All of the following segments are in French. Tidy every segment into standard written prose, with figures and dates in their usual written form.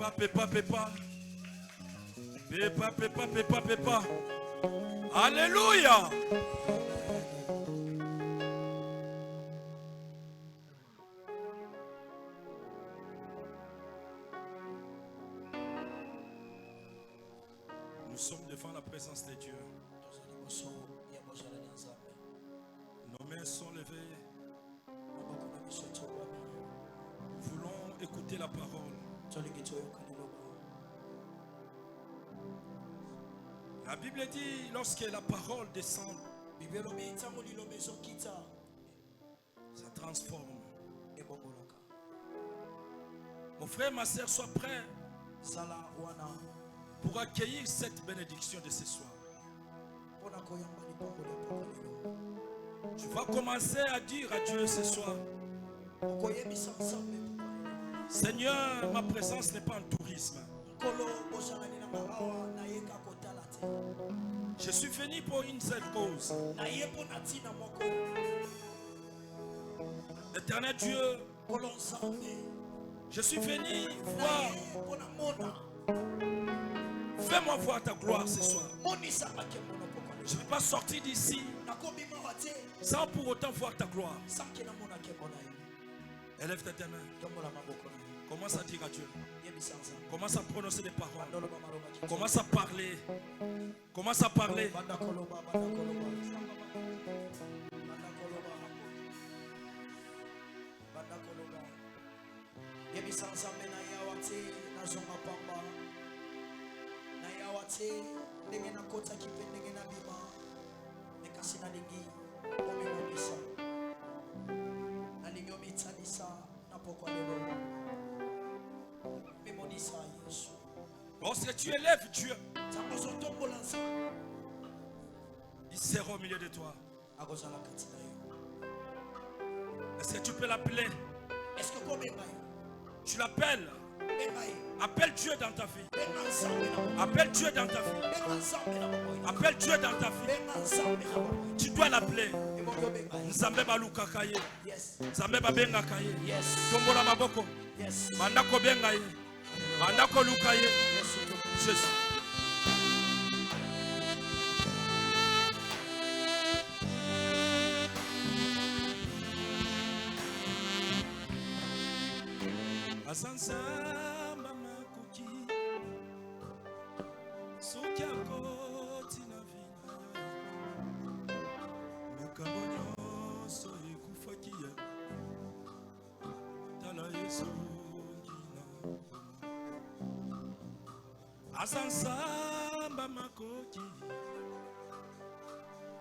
Pépa, pépa, pépa. Pépa, pépa, pépa, pépa. Alléluia. Nous sommes devant la présence de Dieu. Nos mains sont levées. Nous voulons écouter la parole. La Bible dit, lorsque la parole descend, ça transforme. Mon frère, ma soeur, sois prêt pour accueillir cette bénédiction de ce soir. Tu vas commencer à dire à Dieu ce soir: Seigneur, ma présence n'est pas un tourisme. Je suis venu pour une seule cause. Éternel Dieu, je suis venu voir. Fais-moi voir ta gloire ce soir. Je ne vais pas sortir d'ici sans pour autant voir ta gloire. Élève tes mains. Commence à dire à Dieu. Commence à prononcer des paroles. Commence à parler. Commence à parler. Lorsque tu élèves Dieu, il sera au milieu de toi. Est-ce que tu peux l'appeler? Tu l'appelles. Appelle Dieu dans ta vie. Appelle Dieu dans ta vie. Appelle Dieu dans ta vie. Tu dois l'appeler. Nzambe baluka kaye. Nzambe babenga kaye. Tombola maboko. Bandako benga ye. Bandako luka ye. Jésus. Asansa mama kuki soki akoti na vina makambo nyonso ekufaki ya tala Yesu ngina asansa mama kuki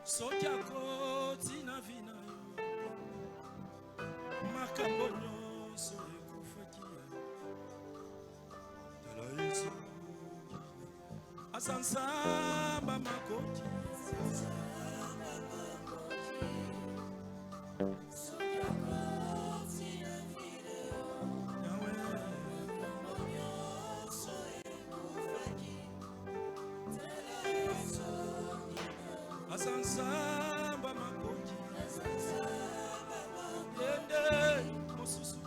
soki akoti na vina makambo nyonso ekufaki ya Asansamba makoti Asansamba makoti Dende mususu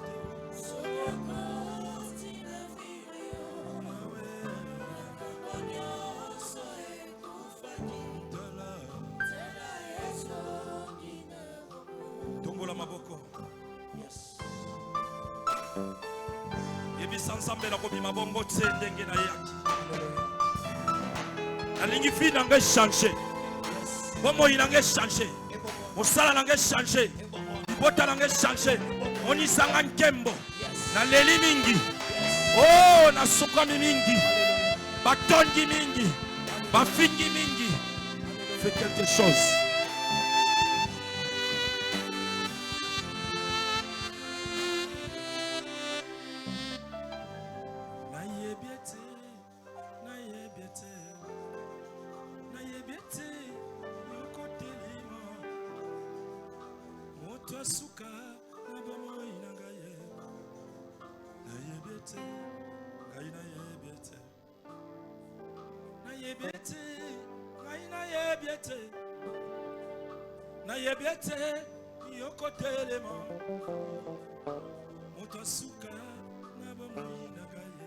maboko. Yes. Yebi sansambe na kobima bongo tsendenge na yaki. Alingi fi nanga changer. Bomo inanga changer. Mosala nanga changer. Bota nanga changer. Oni sanga nkembo. Na leli mingi. Oh, na sukami mingi. Batongi mingi. Bafingi mingi. Fais quelque chose. Na yebiete yoko telema mutasuka na bamuina gaye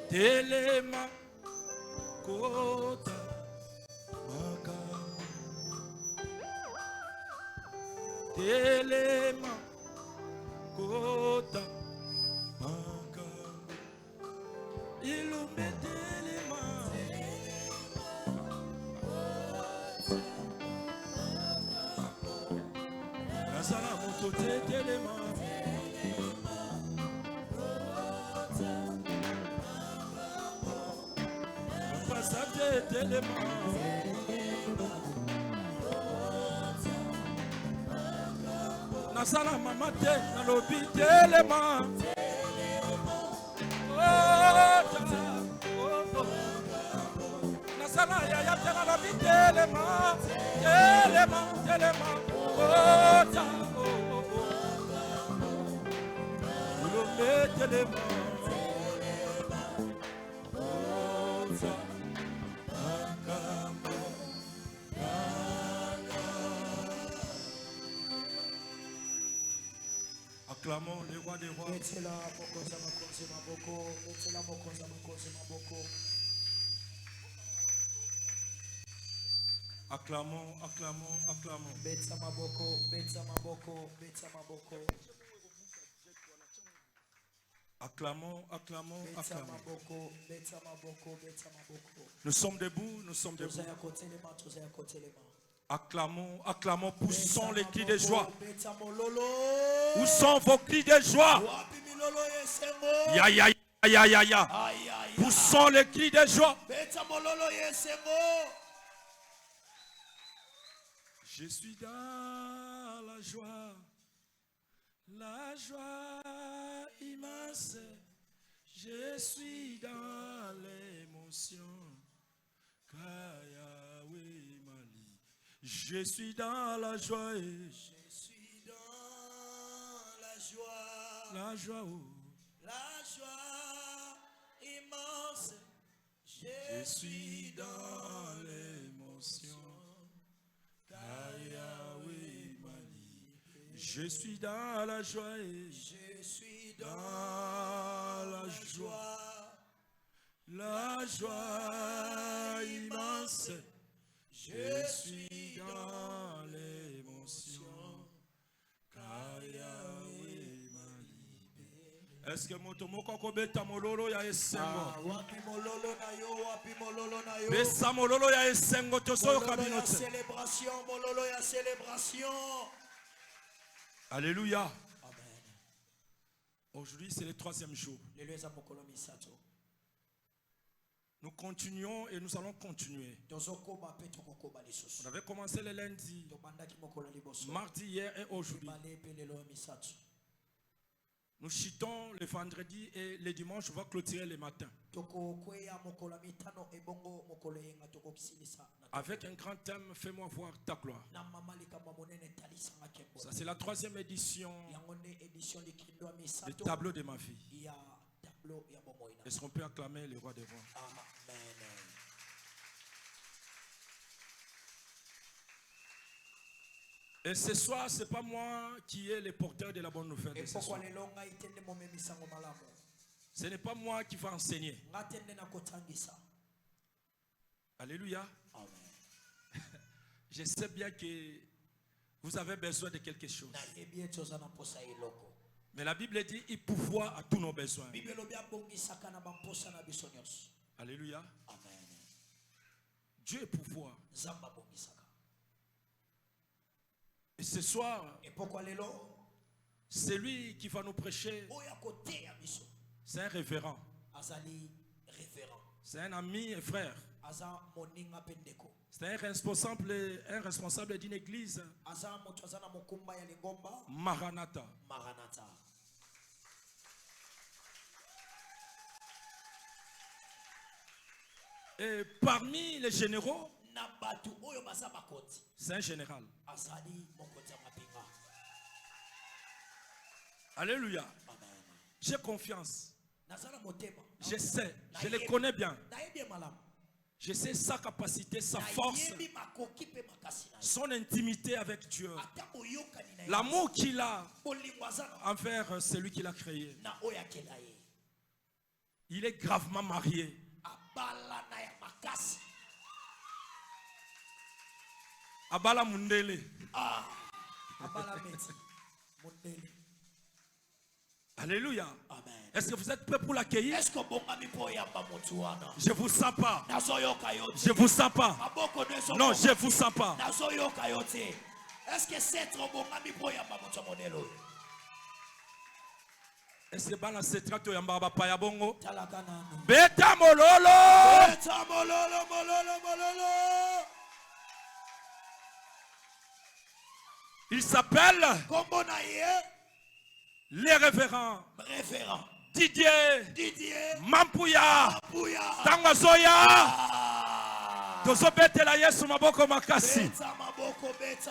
Telema kota makambo, telema kota makambo, ilume telema nasala moto te telema telema nasala mama te nalobi telema nasala yaya te nalobi telema telema telema ulome telema acclamons le roi des rois. Acclamons, acclamons, acclamons. Acclamons, acclamons, acclamons. Nous sommes debout, nous sommes debout. Acclamons, acclamons, poussons les cris de joie. Où sont vos cris de joie? Ya, ya, ya, ya, ya. Poussons les cris de joie. Je suis dans la joie immense. Je suis dans l'émotion. Je suis dans la joie. Je suis dans la joie. La joie, oh. La joie immense. Je suis dans l'émotion. Je suis dans la joie. Je suis dans la joie. La joie immense. Je suis dans l'émotion. Est-ce que motomoko kobeta mololo ya esengo? Wapi mololo na yo, wapi mololo na yo. Besa mololo ya esengo toso kabinote. Célébration, mololo ya célébration. Alléluia. Amen. Aujourd'hui, c'est le 3e jour. Nous continuons et nous allons continuer. On avait commencé le lundi, mardi, hier et aujourd'hui. Nous chitons le vendredi et le dimanche, on va clôturer le matin. Avec un grand thème, fais-moi voir ta gloire. Ça, c'est la 3e édition du tableau de ma vie. Est-ce qu'on peut acclamer le roi des rois? Amen. Et ce soir, ce n'est pas moi qui est le porteur de la bonne nouvelle. Ce n'est pas moi qui va enseigner. Alléluia. Amen. Je sais bien que vous avez besoin de quelque chose. Mais la Bible dit il pourvoit à tous nos besoins. Alléluia. Amen. Dieu est pourvoir. Et ce soir, c'est lui qui va nous prêcher. C'est un révérend. C'est un ami et frère. C'est un responsable d'une église. Maranatha. Et parmi les généraux, c'est un général. Alléluia. J'ai confiance. nazala motema Je sais, je le connais bien. nayebi malamu Je sais sa capacité, sa force, nayebi makoki pe makasi na ye son intimité avec Dieu. ata boyokani na ye L'amour qu'il a bolingo aza na envers celui qui l'a créé. na oyo akela ye Il est gravement marié. abala na ya makasi Abala Mundele. abala meti mondele. Alléluia. Amen. Est-ce que vous êtes prêts pour l'accueillir? Est-ce que bongami po yamba motu wana Je vous sens pas. nazoyoka yote Je vous sens pas. maboko neso Non, je vous sens pas. nazoyoka yote. Est-ce que c'est trop bongami po yamba motu modelo Est-ce que bana setrato yamba ba pa ya bongo? talaka nanu Beta mololo. eta mololo mololo mololo. Il s'appelle Kombo na ye les révérends référent Didier Mampuya Mampuya Pouya Tangazoya Tozo betela Yesu maboko makasi. beta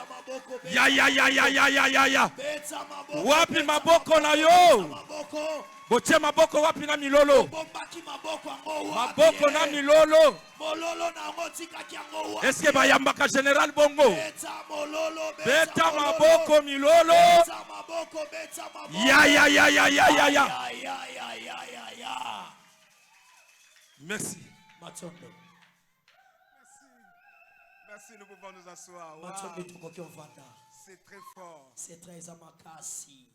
maboko Ya ya ya ya ya ya ya ya. beta maboko Wapi maboko na yo? maboko Botie maboko wapi na milolo? bombaki maboko ango Maboko na milolo. mololo na ngo tikaki ango wa Est-ce que bayambaka général bongo? beta mololo Beta maboko milolo. beta maboko Ya ya ya ya ya ya ya. ya Merci. Matondo Merci, nous pouvons nous asseoir. Wow, Matondo tukoki ovanda c'est très fort. c'est très amakasi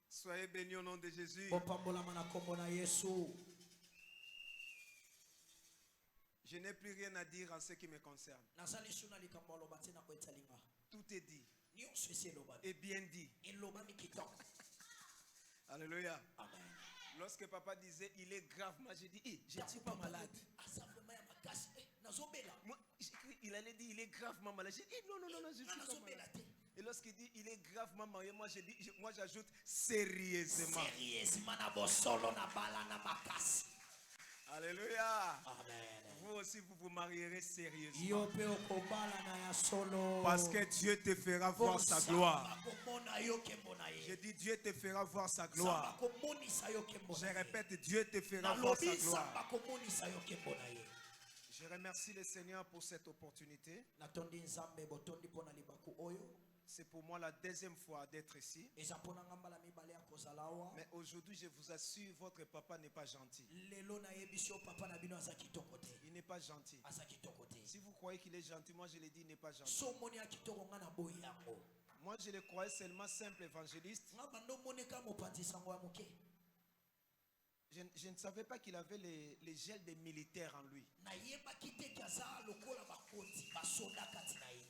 Soyez bénis au nom de Jésus. bopambolama na kombo na Yesu. Je n'ai plus rien à dire en ce qui me concerne. nazali suna likambo aloba te na koetalinga Tout est dit nyonso esi elobami et bien dit. elobami kitoko. Alléluia. Amen. Lorsque papa disait il est grave, moi j'ai dit, je ne suis pas malade. aza vraiment ya makasi nazobela Moi, il allait dire il est gravement malade. J'ai dit non, non, non, non, je ne suis pas nazobela malade. te Et lorsqu'il dit il est gravement marié, moi j'ai dit, moi j'ajoute sérieusement. sérieusement na bosolo na bala na makasi. Alléluia. Amen. Vous aussi, vous vous marierez sérieusement. yo pe okobala na ya solo Parce que Dieu te fera voir sa gloire. komona yo kembo na Je ye dis Dieu te fera voir sa gloire. komonisa yo kembo Je na ye répète, Dieu te fera voir sa nalobi gloire. samba komonisa yo kembo na ye. Je remercie le Seigneur pour cette opportunité. natondi nzambe botondi mpo na libaku oyo C'est pour moi la deuxième fois d'être ici. eza mpo na nga mbala mibale ya kozala awa. Mais aujourd'hui, je vous assure, votre papa n'est pas gentil. lelo nayebisi yo papa na bino aza kitoko te Il n'est pas gentil. aza kitoko te Si vous croyez qu'il est gentil, moi je l'ai dit, il n'est pas gentil. so omoni ya kitoko nga na boyi yango Moi je le croyais seulement simple évangéliste. nga bando omoneka mopanzi sango ya moke Je ne savais pas qu'il avait les gels des militaires en lui. nayebaki te ki aza lokola bakonzi basoda kati na ye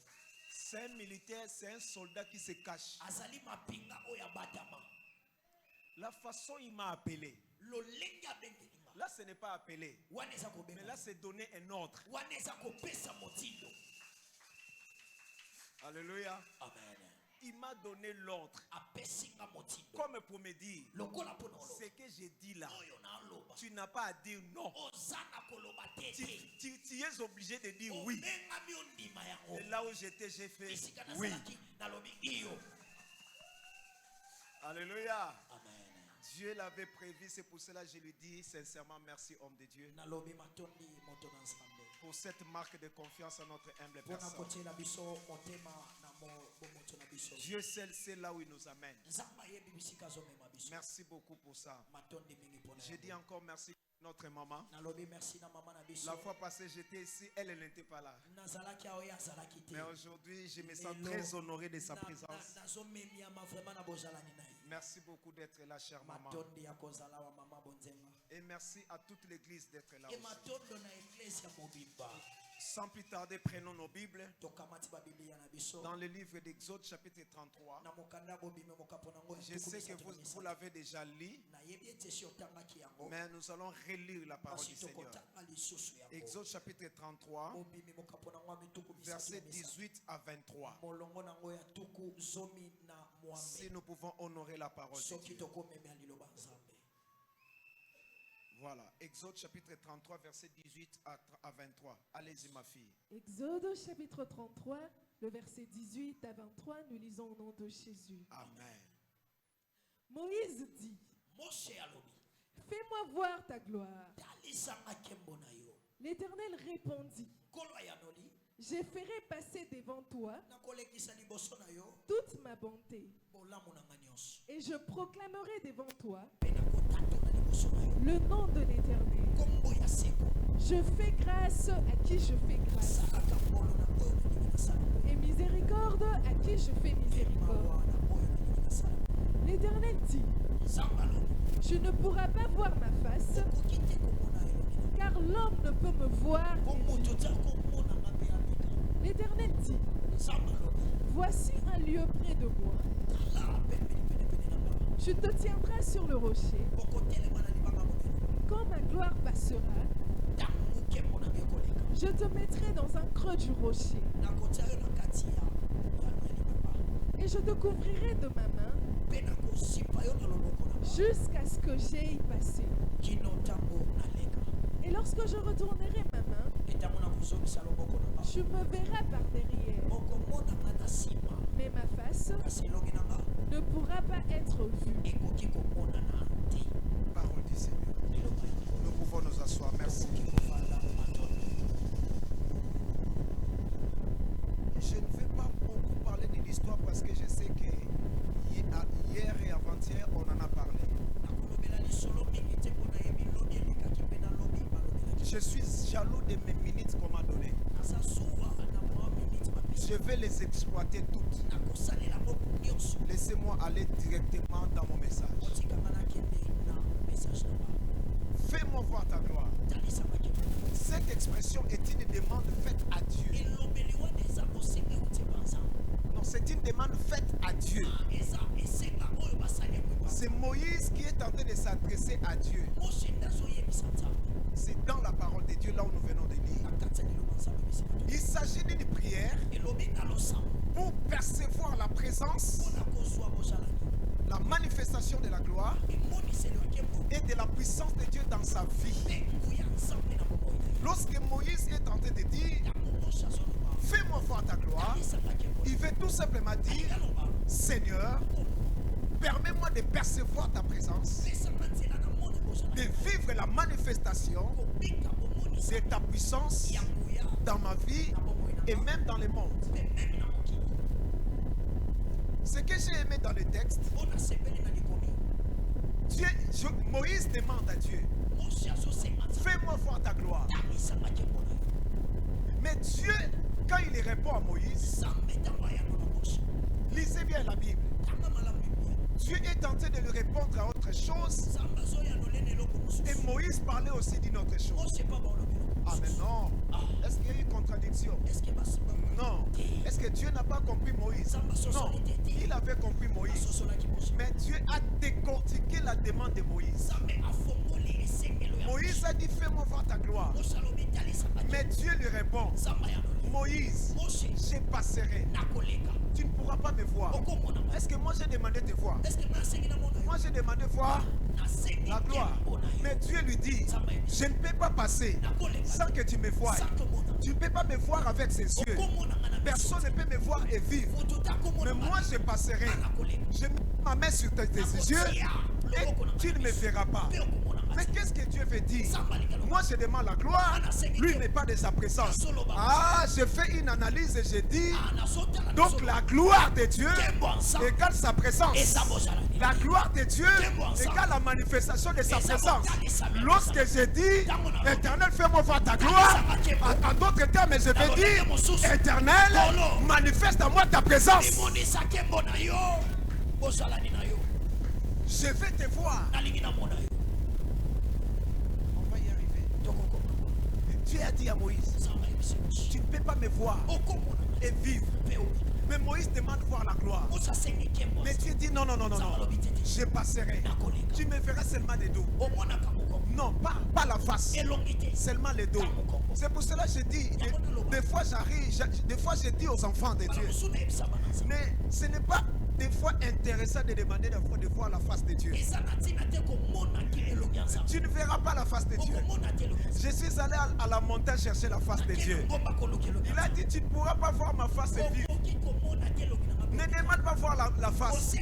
C'est un militaire, c'est un soldat qui se cache. azali mapinga oyo abatama La façon il m'a appelé, lolenge abengelinga là ce n'est pas appelé, wana eza mais kobenga là c'est donner un ordre. wana eza kopesa motindo. Alléluia. Amen. Il m'a donné l'ordre. apesinga motindo Comme pour me dire, lokola mpo na ce oloba que j'ai dit là, oyo naloba tu n'as pas à dire non. oza na koloba te Tu, te tu es obligé de dire oui. obengami ondima yango Et là où j'étais, j'ai fait esika oui. nazalaki nalobi iyo. Alléluia. Amen. Dieu l'avait prévu, c'est pour cela que je lui dis sincèrement merci, homme de Dieu, nalobi matondi moto na nzambe pour cette marque de confiance à notre humble mpona personne. kotiela biso motema na bomoto na biso. Dieu seul sait là où il nous amène. nzambe ayebi bisika azomema biso. Merci beaucoup pour ça. matondi mingi mpona Je dis encore merci à notre maman. nalobi merci na mama na biso. La fois passée, j'étais ici, elle n'était pas là. nazalaki awa ye azalaki te Mais aujourd'hui, je me sens Lelo, très honoré de sa présence. nazomemiama vraiment na bozalani na ye. Merci beaucoup d'être là, chère maman. matondi ya kozala wa mama bonzenga Et merci à toute l'église d'être là e aussi. matondo na eglise ya mobimba. Sans plus tarder, prenons nos Bibles tokamati babiblia na biso dans le livre d'Exode chapitre 33. na mokanda bobime mokapo nango Je sais que vous l'avez déjà lu, nayebi ete esi otangaki yango mais nous allons relire la parole du kasi Seigneur. tokotanga lisusu yango. Exode chapitre 33, bobimi mokapo nango ya mituku versets misatu 18 à 23. molongo nango ya tuku zomi na Si mwambe nous pouvons honorer la parole de soki Dieu. tokomemela liloba nzambe. Voilà, Exode chapitre 33, versets 18 à 23. Allez-y, ma fille. Exode chapitre 33, le verset 18 à 23, nous lisons au nom de Jésus. Amen. Moïse dit, Moshe alobi fais-moi voir ta gloire. talisanga nkembo na yo. L'Éternel répondit, Nkolo ayanoli je ferai passer devant toi nakolekisa liboso na yo toute ma bonté bolamu na nga nyonso et je proclamerai devant toi mpe nakotatona liboso na yo le nom de l'Éternel. nkombo ya seko. Je fais grâce à qui je fais grâce salaka mbolo na oyo nalingi nasala et miséricorde à qui je fais mpe miséricorde. mawa na oyo nalingi nasala. L'Éternel dit, nzambe alobi tu ne pourras pas voir ma face okoki te komona elongi na car l'homme ne peut me voir. po moto te akomona nga mpe abika. L'Éternel dit, nzambe alobi voici un lieu près de moi. tala pembeni penepene na nga Tu te tiendras sur le rocher. okotelema na libanga monene. Quand ma gloire passera, ntango nkembo na nga ekoleka je te mettrai dans un creux du rocher nakotia yo na kati ya libanga et je te couvrirai de ma main mpe nakosipa yo na loboko na nga jusqu'à ce que j'aille passé. kino ntango naleka. Et lorsque je retournerai ma main, ntango nakozongisa loboko na nga tu me verras par derrière, okomona nga na nsima mais ma face kasi elongi na nga ne pourra pas être vue. ekoki komonana te. Parole du Seigneur. Liloba ya Nkolo. Nous pouvons nous asseoir. Merci. Tokoki kovanda matoni. Je ne vais pas beaucoup parler de l'histoire parce que je sais que hier et avant-hier, on en a parlé. nakolobela lisolo mingi te mpo nayebi lobi elekaki mpe nalobi balobelaki. Je suis jaloux de mes minutes qu'on m'a données. naza zuwa na mwa miniti mapesi Je vais les exploiter toutes. nakosalela moku nyonso. Laissez-moi aller directement dans mon message. otikanga nakende na message na nga. Fais-moi voir ta gloire. talisanga nkembo. Cette expression est une demande faite à Dieu. elobeli wana eza kosenga euti banzambe. Non, c'est une demande faite à Dieu. eza esenga oyo basali yango C'est Moïse qui est en train de s'adresser à Dieu. moshe nde azoyebisa nzambe C'est dans la parole de Dieu, là où nous venons de lire. na kati ya liloba nzambe bisika to. Il s'agit d'une prière elobi na losambo pour percevoir la présence, mpona kozwa bozalaki la manifestation de la gloire emoniselo ya nkembo et de la puissance de Dieu dans sa vie. mpe nguya nzambe na bomoi na ye. Lorsque Moïse est en train de dire, ntango moshe azoloba fais-moi voir ta gloire, talisanga nkembo il veut tout simplement dire, aloba Seigneur, permets-moi de percevoir ta présence, pesanga nzela na mona de bozalaki vivre la manifestation kobika bomonisa de ta puissance ya nguya dans ma vie na bomoi na et nga même dans le monde. mpe meme na mokili. Ce que j'ai aimé dans le texte, mpo nasepeli na likomi Moïse demande à Dieu, moshe azosenga nzambe fais-moi voir ta gloire. talisanga nkembo na yo. Mais Dieu, quand il répond à Moïse, nzambe ntango ayano na moshe lisez bien la Bible. tanga malamu biblia Dieu est en train de lui répondre à autre chose. nzambe azoyanolena eloko Et mosusu Moïse parlait aussi d'une autre chose. moshe mpa baolobi eloko Ah mais mosusu. non. Est-ce qu'il y a eu contradiction? Est-ce que basimba Non. Est-ce que Dieu n'a pas compris Moïse? Non. Il avait compris Moïse. asosolaki moshe Mais Dieu a décortiqué la demande de Moïse. nzambe afongoli esengelo ya Moïse a dit, fais-moi voir ta gloire. moshe alobi talisanga Mais nkembo. Dieu lui répond, nzambe ayanoli Moïse, moshe je passerai. nakoleka Tu ne pourras pas me voir. okomona nga. Est-ce que moi j'ai demandé de voir? Est-ce que nasengi na mona yo Moi j'ai demandé voir nasengi la gloire. nkembo na yo Mais Dieu lui dit, je ne peux pas passer nakoleka sans que tu me voies. sakomona Tu ne peux pas me voir avec ses yeux. okomona nga na miso Personne ne peut me voir et vivre. moto takomona Mais moi je passerai. nakoleka Je mets ma main sur tes yeux et tu ne me verras pas. mpe okomona nga Mais qu'est-ce que Dieu veut dire? nzambe alingi aloba Moi je demande la gloire, lui n'est pas de sa présence. Ah, je fais une analyse et je dis, nazotala donc la gloire de Dieu nkembo ya nzambe égale sa présence. eza bozalaki La gloire de Dieu égale la manifestation de sa présence. Lorsque je dis, Éternel, fais-moi voir ta gloire, en d'autres termes, je vais dire, Éternel, manifeste à moi ta présence. limonisa nkembo na yo bozalani na yo Je vais te voir. nalingi namona yo On va y arriver. tokokoma Dieu a dit à Moïse, nzambe ayebisi moshe tu ne peux pas me voir okomona nga et vivre. mpe obi Mais Moïse demande voir la gloire. mose asengi nkembo Mais Dieu dit, non, non, non, non, nzambe non. alobi tete Je passerai. nakoleka Tu me verras seulement les dos. omonaka mokongo Non, pas la face. elongi te Seulement les dos. C'est pour cela que je dis, des fois des fois je dis aux enfants de bana Dieu, mosu nayebisa bana nzambe mais ce n'est pas des fois intéressant de demander de voir la face de Dieu. eza na ntina te komonaki elongi ya nzambe Tu ne verras pas la face de Dieu. okomona te elongi ya nzambe Je suis allé à la montagne chercher la face de Dieu. ngomba koluka elongi ya Il a nzambe dit, tu ne pourras pas voir ma face et vivre. okoki komona te elongi na Ne mabe demande pas voir la face.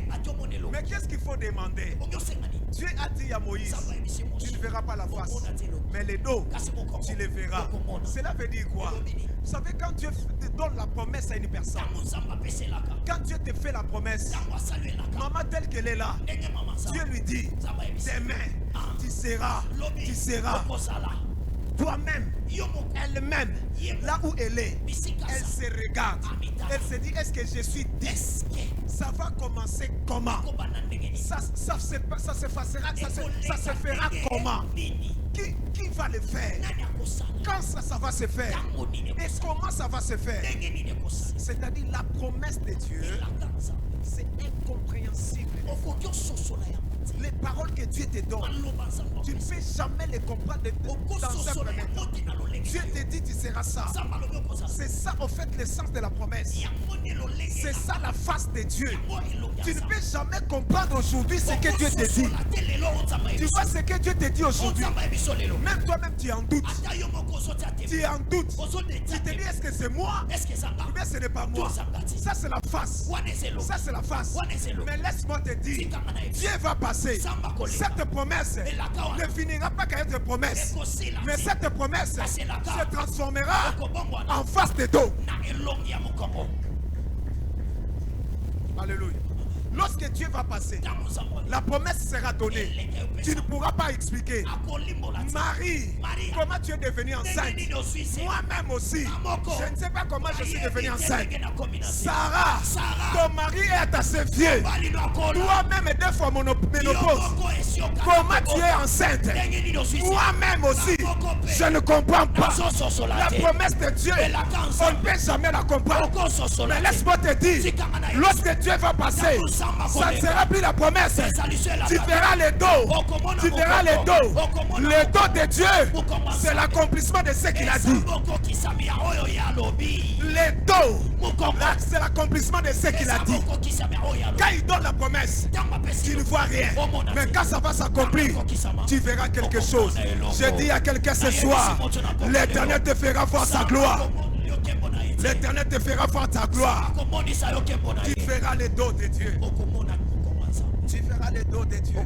Mais qu'est-ce qu'il faut demander? Dieu a dit à Moïse, tu ne verras pas la face, mais les dos, tu les verras. Cela veut dire quoi? Vous savez, quand Dieu te donne la promesse à une personne, quand Dieu te fait la promesse, maman telle qu'elle est là, Dieu lui dit, demain, tu seras toi-même, elle-même, là où elle est, elle se regarde. Elle se dit, est-ce que je suis dit? Ça va commencer comment? Ça se fera comment? Qui va le faire? Quand ça va se faire? Et comment ça va se faire? C'est-à-dire la promesse de Dieu, c'est incompréhensible. Les paroles que Dieu te donne, tu ne peux jamais les comprendre dans un premier temps. Dieu te dit tu seras ça. C'est ça en fait l'essence de la promesse. C'est ça la face de Dieu. Tu ne peux jamais comprendre aujourd'hui ce que Dieu te dit. Tu vois ce que Dieu te dit aujourd'hui. Même toi-même tu en doutes. Tu en doutes. Tu te dis est-ce que c'est moi ou bien ce n'est pas moi. Ça c'est la face. Ça c'est la face. Mais laisse-moi te dire, Dieu va passer. Cette promesse ne finira pas qu'à être promesse. Mais cette promesse se transformera en face de dos. Alléluia. Lorsque Dieu va passer, la promesse sera donnée. Tu ne pourras pas expliquer. Marie, comment tu es devenue enceinte? Moi-même aussi, je ne sais pas comment je suis devenue enceinte. Sarah, ton mari est assez vieux. Toi-même, deux fois ménopause. Comment tu es enceinte? Moi-même aussi, je ne comprends pas. La promesse de Dieu, on ne peut jamais la comprendre. Mais laisse-moi te dire, lorsque Dieu va passer, ça ne sera plus la promesse. Tu verras les dos. Tu verras les dos. Les dos de Dieu, c'est l'accomplissement de ce qu'il a dit. Les dos, c'est l'accomplissement de ce qu'il a dit. Quand il donne la promesse, tu ne vois rien. Mais quand ça va s'accomplir, tu verras quelque chose. Je dis à quelqu'un ce soir, l'Éternel te fera voir sa gloire. L'Éternel te fera voir ta gloire. Tu verras les dos de Dieu. Tu verras les dos de Dieu.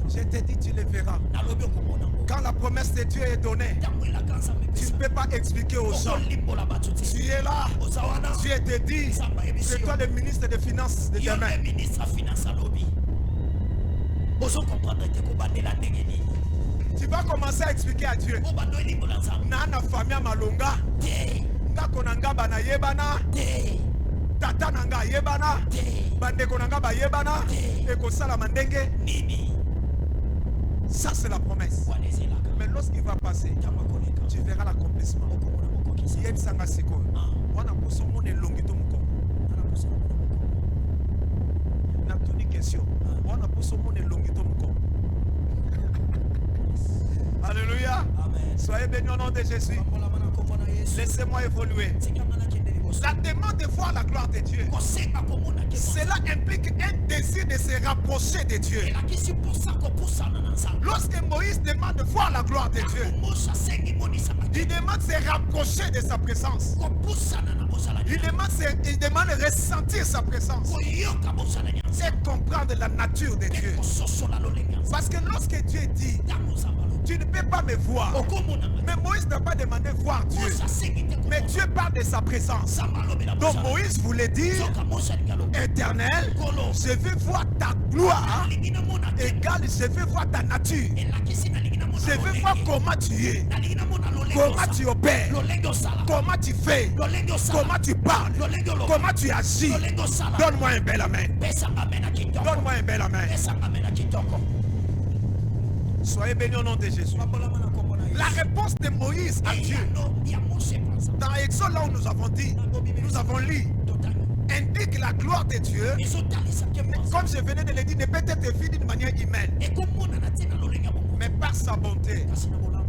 Je te dis, tu les verras. Quand la promesse de Dieu est donnée, tu ne peux pas expliquer aux gens. Tu es là. Dieu te dit, c'est toi le ministre des Finances de demain. Tu vas commencer à expliquer à Dieu. Nana famille malonga. Ngako nanga bana yebana. Tata nanga yebana. Bandeko nanga ba yebana. Eko sala mandenge. Ça c'est la promesse. Mais lorsqu'il va passer, tu verras l'accomplissement. Yeb sanga siko. Wana poso mone longito moko. Na tuni question. Wana poso mone longito moko. Alléluia. Amen. Soyez bénis au nom de Jésus. Laissez-moi évoluer. La demande de voir la gloire de Dieu, cela implique un désir de se rapprocher de Dieu. Lorsque Moïse demande de voir la gloire de Dieu, il demande de se rapprocher de sa présence. Il demande de ressentir sa présence et comprendre la nature de Dieu. Parce que lorsque Dieu dit, tu ne peux pas me voir. Mais Moïse n'a pas demandé voir Dieu. Mais Dieu parle de sa présence. Donc Moïse voulait dire, Éternel, je veux voir ta gloire. Égal, je veux voir ta nature. Je veux voir comment tu es. Comment tu opères. Comment tu fais. Comment tu parles. Comment tu agis. Donne-moi un bel amen. Donne-moi un bel amen. Soyez bénis au nom de Jésus. La réponse de Moïse à Dieu, dans Exode, là où nous avons dit, nous avons lu, indique la gloire de Dieu, comme je venais de le dire, ne peut être vue d'une manière humaine. Mais par sa bonté,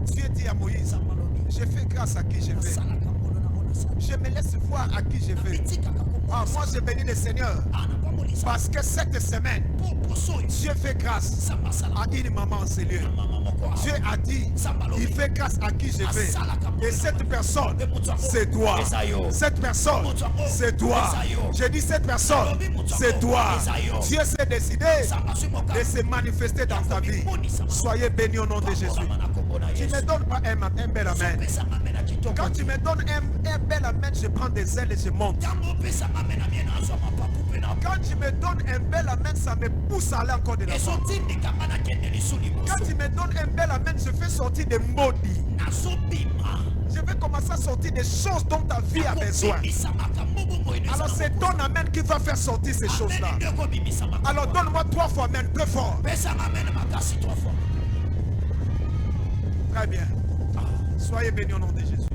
Dieu dit à Moïse, je fais grâce à qui je fais. Je me laisse voir à qui je fais. Ah, moi je bénis le Seigneur. Parce que cette semaine, Dieu fait grâce à une maman en cellule. Dieu a dit, il fait grâce à qui je vais. Et cette personne, c'est toi. Cette personne, c'est toi. J'ai dit cette personne, c'est toi. Dieu s'est décidé de se manifester dans ta vie. Soyez bénis au nom de Jésus. Tu ne me donnes pas un bel amen. Quand tu me donnes un bel amen, je prends des ailes et je monte. Quand tu me donnes un bel amen, ça me pousse à aller encore de l'avant. Quand tu me donnes un bel amen, je fais sortir des maudits. Je vais commencer à sortir des choses dont ta vie a besoin. Alors c'est ton amen qui va faire sortir ces choses-là. Alors donne-moi 3 fois amen, très fort. Très bien. Soyez bénis au nom de Jésus.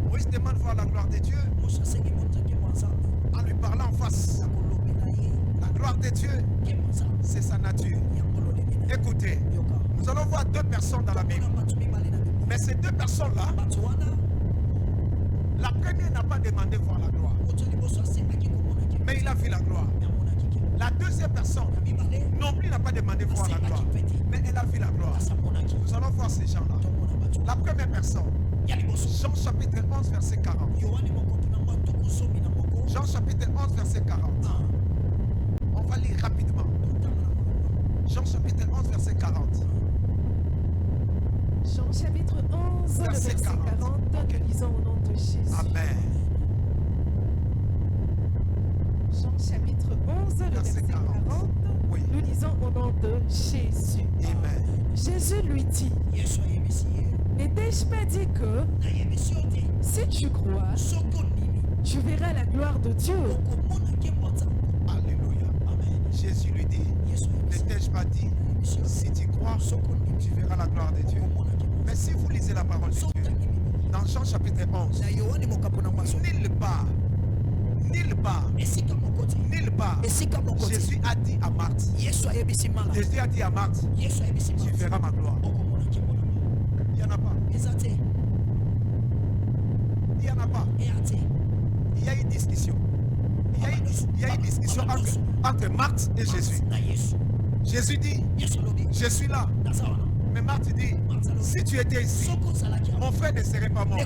Moïse demande voir la gloire de Dieu en lui parlant en face. La gloire de Dieu, c'est sa nature. Écoutez, nous allons voir 2 personnes dans la Bible. Mais ces 2 personnes-là, la première n'a pas demandé voir la gloire. Mais il a vu la gloire. La deuxième personne non plus n'a pas demandé voir la gloire. Mais elle a vu la gloire. Nous allons voir ces gens-là. La première personne, Jean chapitre 11 verset 40. Jean chapitre 11 verset 40. On va lire rapidement. Jean chapitre 11 verset 40. Jean chapitre 11, le verset 40. Okay. Nous lisons au nom de Jésus. Amen. Jean chapitre 11, le verset 40. Oui. Nous lisons au nom de Jésus. Amen. Jésus lui dit, n'ai-je pas dit que si tu crois, tu verras la gloire de Dieu? Alléluia. Amen. Jésus lui dit, ne t'ai-je pas dit, si tu crois, tu verras la gloire de Dieu. Mais si vous lisez la parole de Dieu, dans Jean chapitre 11, nulle part, Jésus a dit à Marthe, Jésus a dit à Marthe, tu verras ma gloire. Il n'y en a pas. Il n'y en a pas. Il y a une discussion. Il y a une discussion entre Marthe et Jésus. Jésus dit, je suis là. Mais Marthe dit, si tu étais ici, mon frère ne serait pas mort.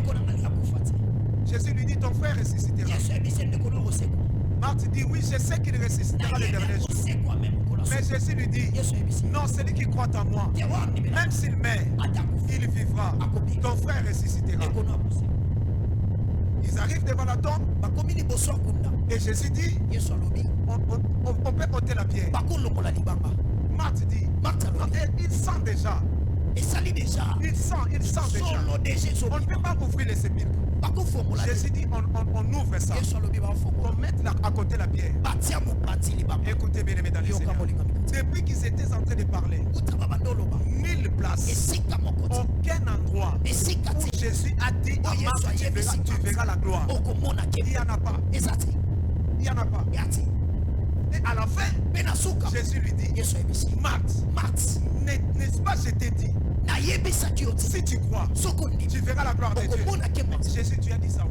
Jésus lui dit, ton frère ressuscitera. Marthe dit, oui, je sais qu'il ressuscitera le dernier jour. Mais Jésus lui dit, non, celui qui croit en moi, même s'il meurt, il vivra. Ton frère ressuscitera. Ils arrivent devant la tombe. Et Jésus dit, on peut ôter la pierre. Marthe dit, il sent déjà. Il sent déjà. On ne peut pas ouvrir les sépulcres. Jésus dit, on ouvre ça. On met à côté la pierre. Écoutez bien, mesdames et messieurs. Depuis qu'ils étaient en train de parler, nulle place, aucun endroit où Jésus a dit à Marthe, tu verras la gloire. Il n'y en a pas. Il n'y en a pas. Et à la fin, Jésus lui dit, Marthe, n'est-ce pas, je t'ai dit, si tu crois, tu verras la gloire de Dieu. Jésus, tu as dit ça où?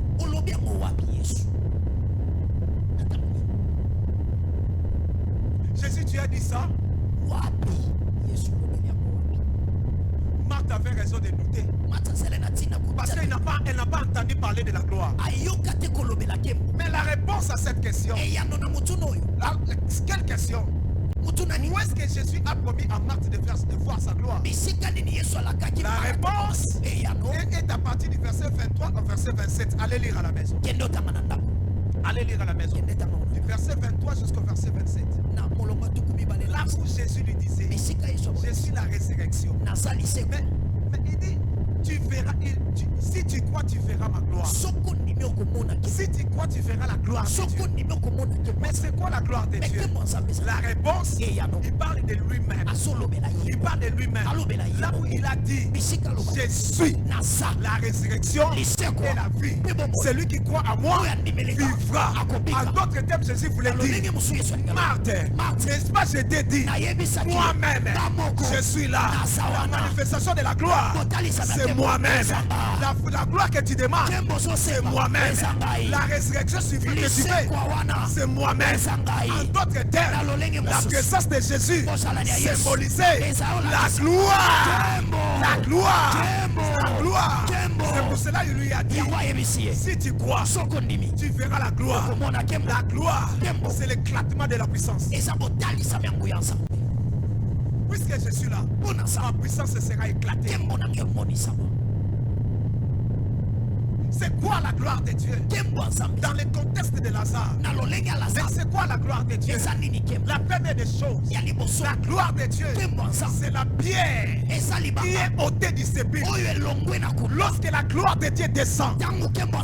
Jésus, tu as dit ça? Marthe avait raison de douter. Parce qu'elle n'a pas entendu parler de la gloire. Mais la réponse à cette question, quelle question? Où est-ce que Jésus a promis à Marthe de voir sa gloire? La réponse est à partir du verset 23 au verset 27. Allez lire à la maison. Allez lire à la maison. Du verset 23 jusqu'au verset 27. Là où Jésus lui disait, je suis la résurrection. Mais il dit, tu verras, si tu crois, tu verras ma gloire. Si tu crois, tu verras la gloire de Dieu. Mais c'est quoi la gloire de Dieu? La réponse, il parle de lui-même. Il parle de lui-même. Là où il a dit, je suis la résurrection et la vie. Celui qui croit à moi vivra. En d'autres termes, Jésus voulait dire, Marthe, n'est-ce pas, je t'ai dit, moi-même, je suis là. La manifestation de la gloire, c'est moi-même. La gloire que tu demandes, c'est moi-même. La résurrection suffit que tu fais, c'est moi-même. En d'autres termes, la présence de Jésus symbolisait la gloire. La gloire. La gloire. C'est pour cela qu'il lui a dit, si tu crois, tu verras la gloire. La gloire, c'est l'éclatement de la puissance. Puisque je suis là, ma puissance sera éclatée. C'est quoi la gloire de Dieu? Dans le contexte de Lazare, c'est quoi la gloire de Dieu? La première des choses, la gloire de Dieu, c'est la pierre qui est ôtée du sépulcre. Lorsque la gloire de Dieu descend,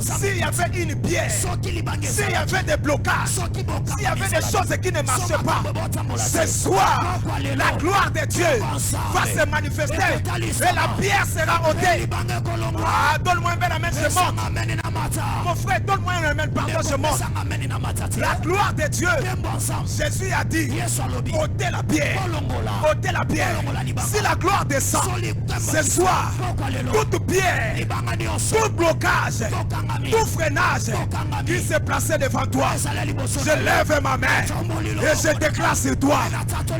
s'il y avait une pierre, s'il y avait des blocages, s'il y avait des choses qui ne marchaient pas, ce soir, la gloire de Dieu va se manifester et la pierre sera ôtée. Ah, donne-moi un bel amen, je monte. Mon frère, donne-moi un amen, pardon, je monte. La gloire de Dieu, Jésus a dit, ôtez la pierre, ôtez la pierre. Si la gloire descend, ce soir, toute pierre, tout blocage, tout freinage qui s'est placé devant toi, je lève ma main et je déclare sur toi,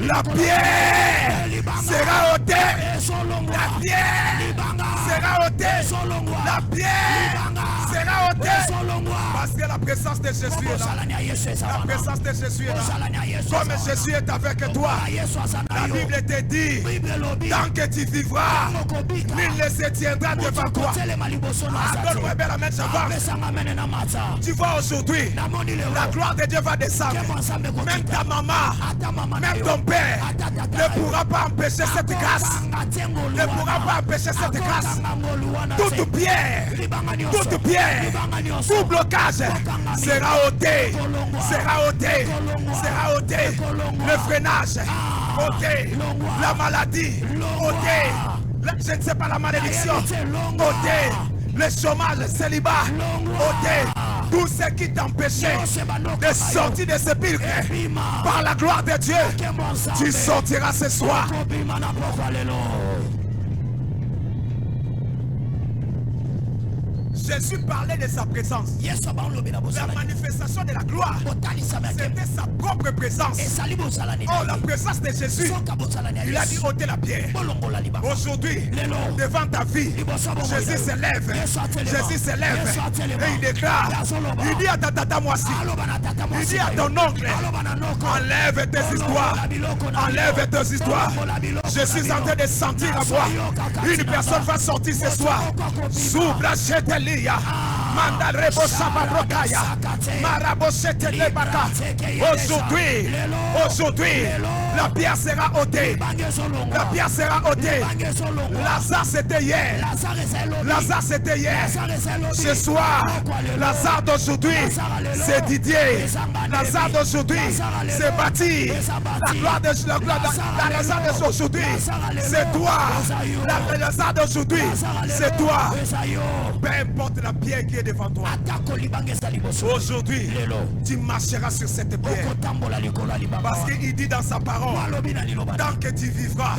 la pierre sera ôtée, la pierre sera ôtée, la pierre sera ôtée, parce que la présence de Jésus est là. La présence de Jésus est là. Comme Jésus est avec toi, la Bible te dit, tant que tu vivras, nul ne se tiendra devant toi. Donne-moi belle amen, je vois. Tu vois aujourd'hui, la gloire de Dieu va descendre. Même ta maman, même ton père ne pourra pas empêcher cette grâce. Ne pourra pas empêcher cette grâce. Toute pierre, tout blocage sera ôté, sera ôté, sera ôté. Le freinage, ôté. La maladie, ôté. Je ne sais pas, la malédiction, ôté. Le chômage, le célibat, ôté. Tout ce qui t'empêchait de sortir de ce pire, par la gloire de Dieu, tu sortiras ce soir. Jésus parlait de sa présence. La manifestation de la gloire, c'était sa propre présence. Oh, la présence de Jésus, il a dit ôtez la pierre. Aujourd'hui, devant ta vie, Jésus se lève. Jésus se lève et il déclare, il dit à ta tata moissi, il dit à ton oncle, enlève tes histoires, enlève tes histoires. Je suis en train de sentir à moi, une personne va sortir ce soir. Sous la chételie. Aujourd'hui, la pierre sera ôtée. La pierre sera ôtée. Lazare c'était hier. Lazare c'était hier. Ce soir, Lazare d'aujourd'hui, c'est Didier. Lazare d'aujourd'hui, c'est Bati. La gloire de la Lazare d'aujourd'hui, c'est toi. La Lazare d'aujourd'hui, c'est toi. Peu importe la pierre qui est devant toi, aujourd'hui, tu marcheras sur cette pierre. Parce qu'il dit dans sa parole, tant que tu vivras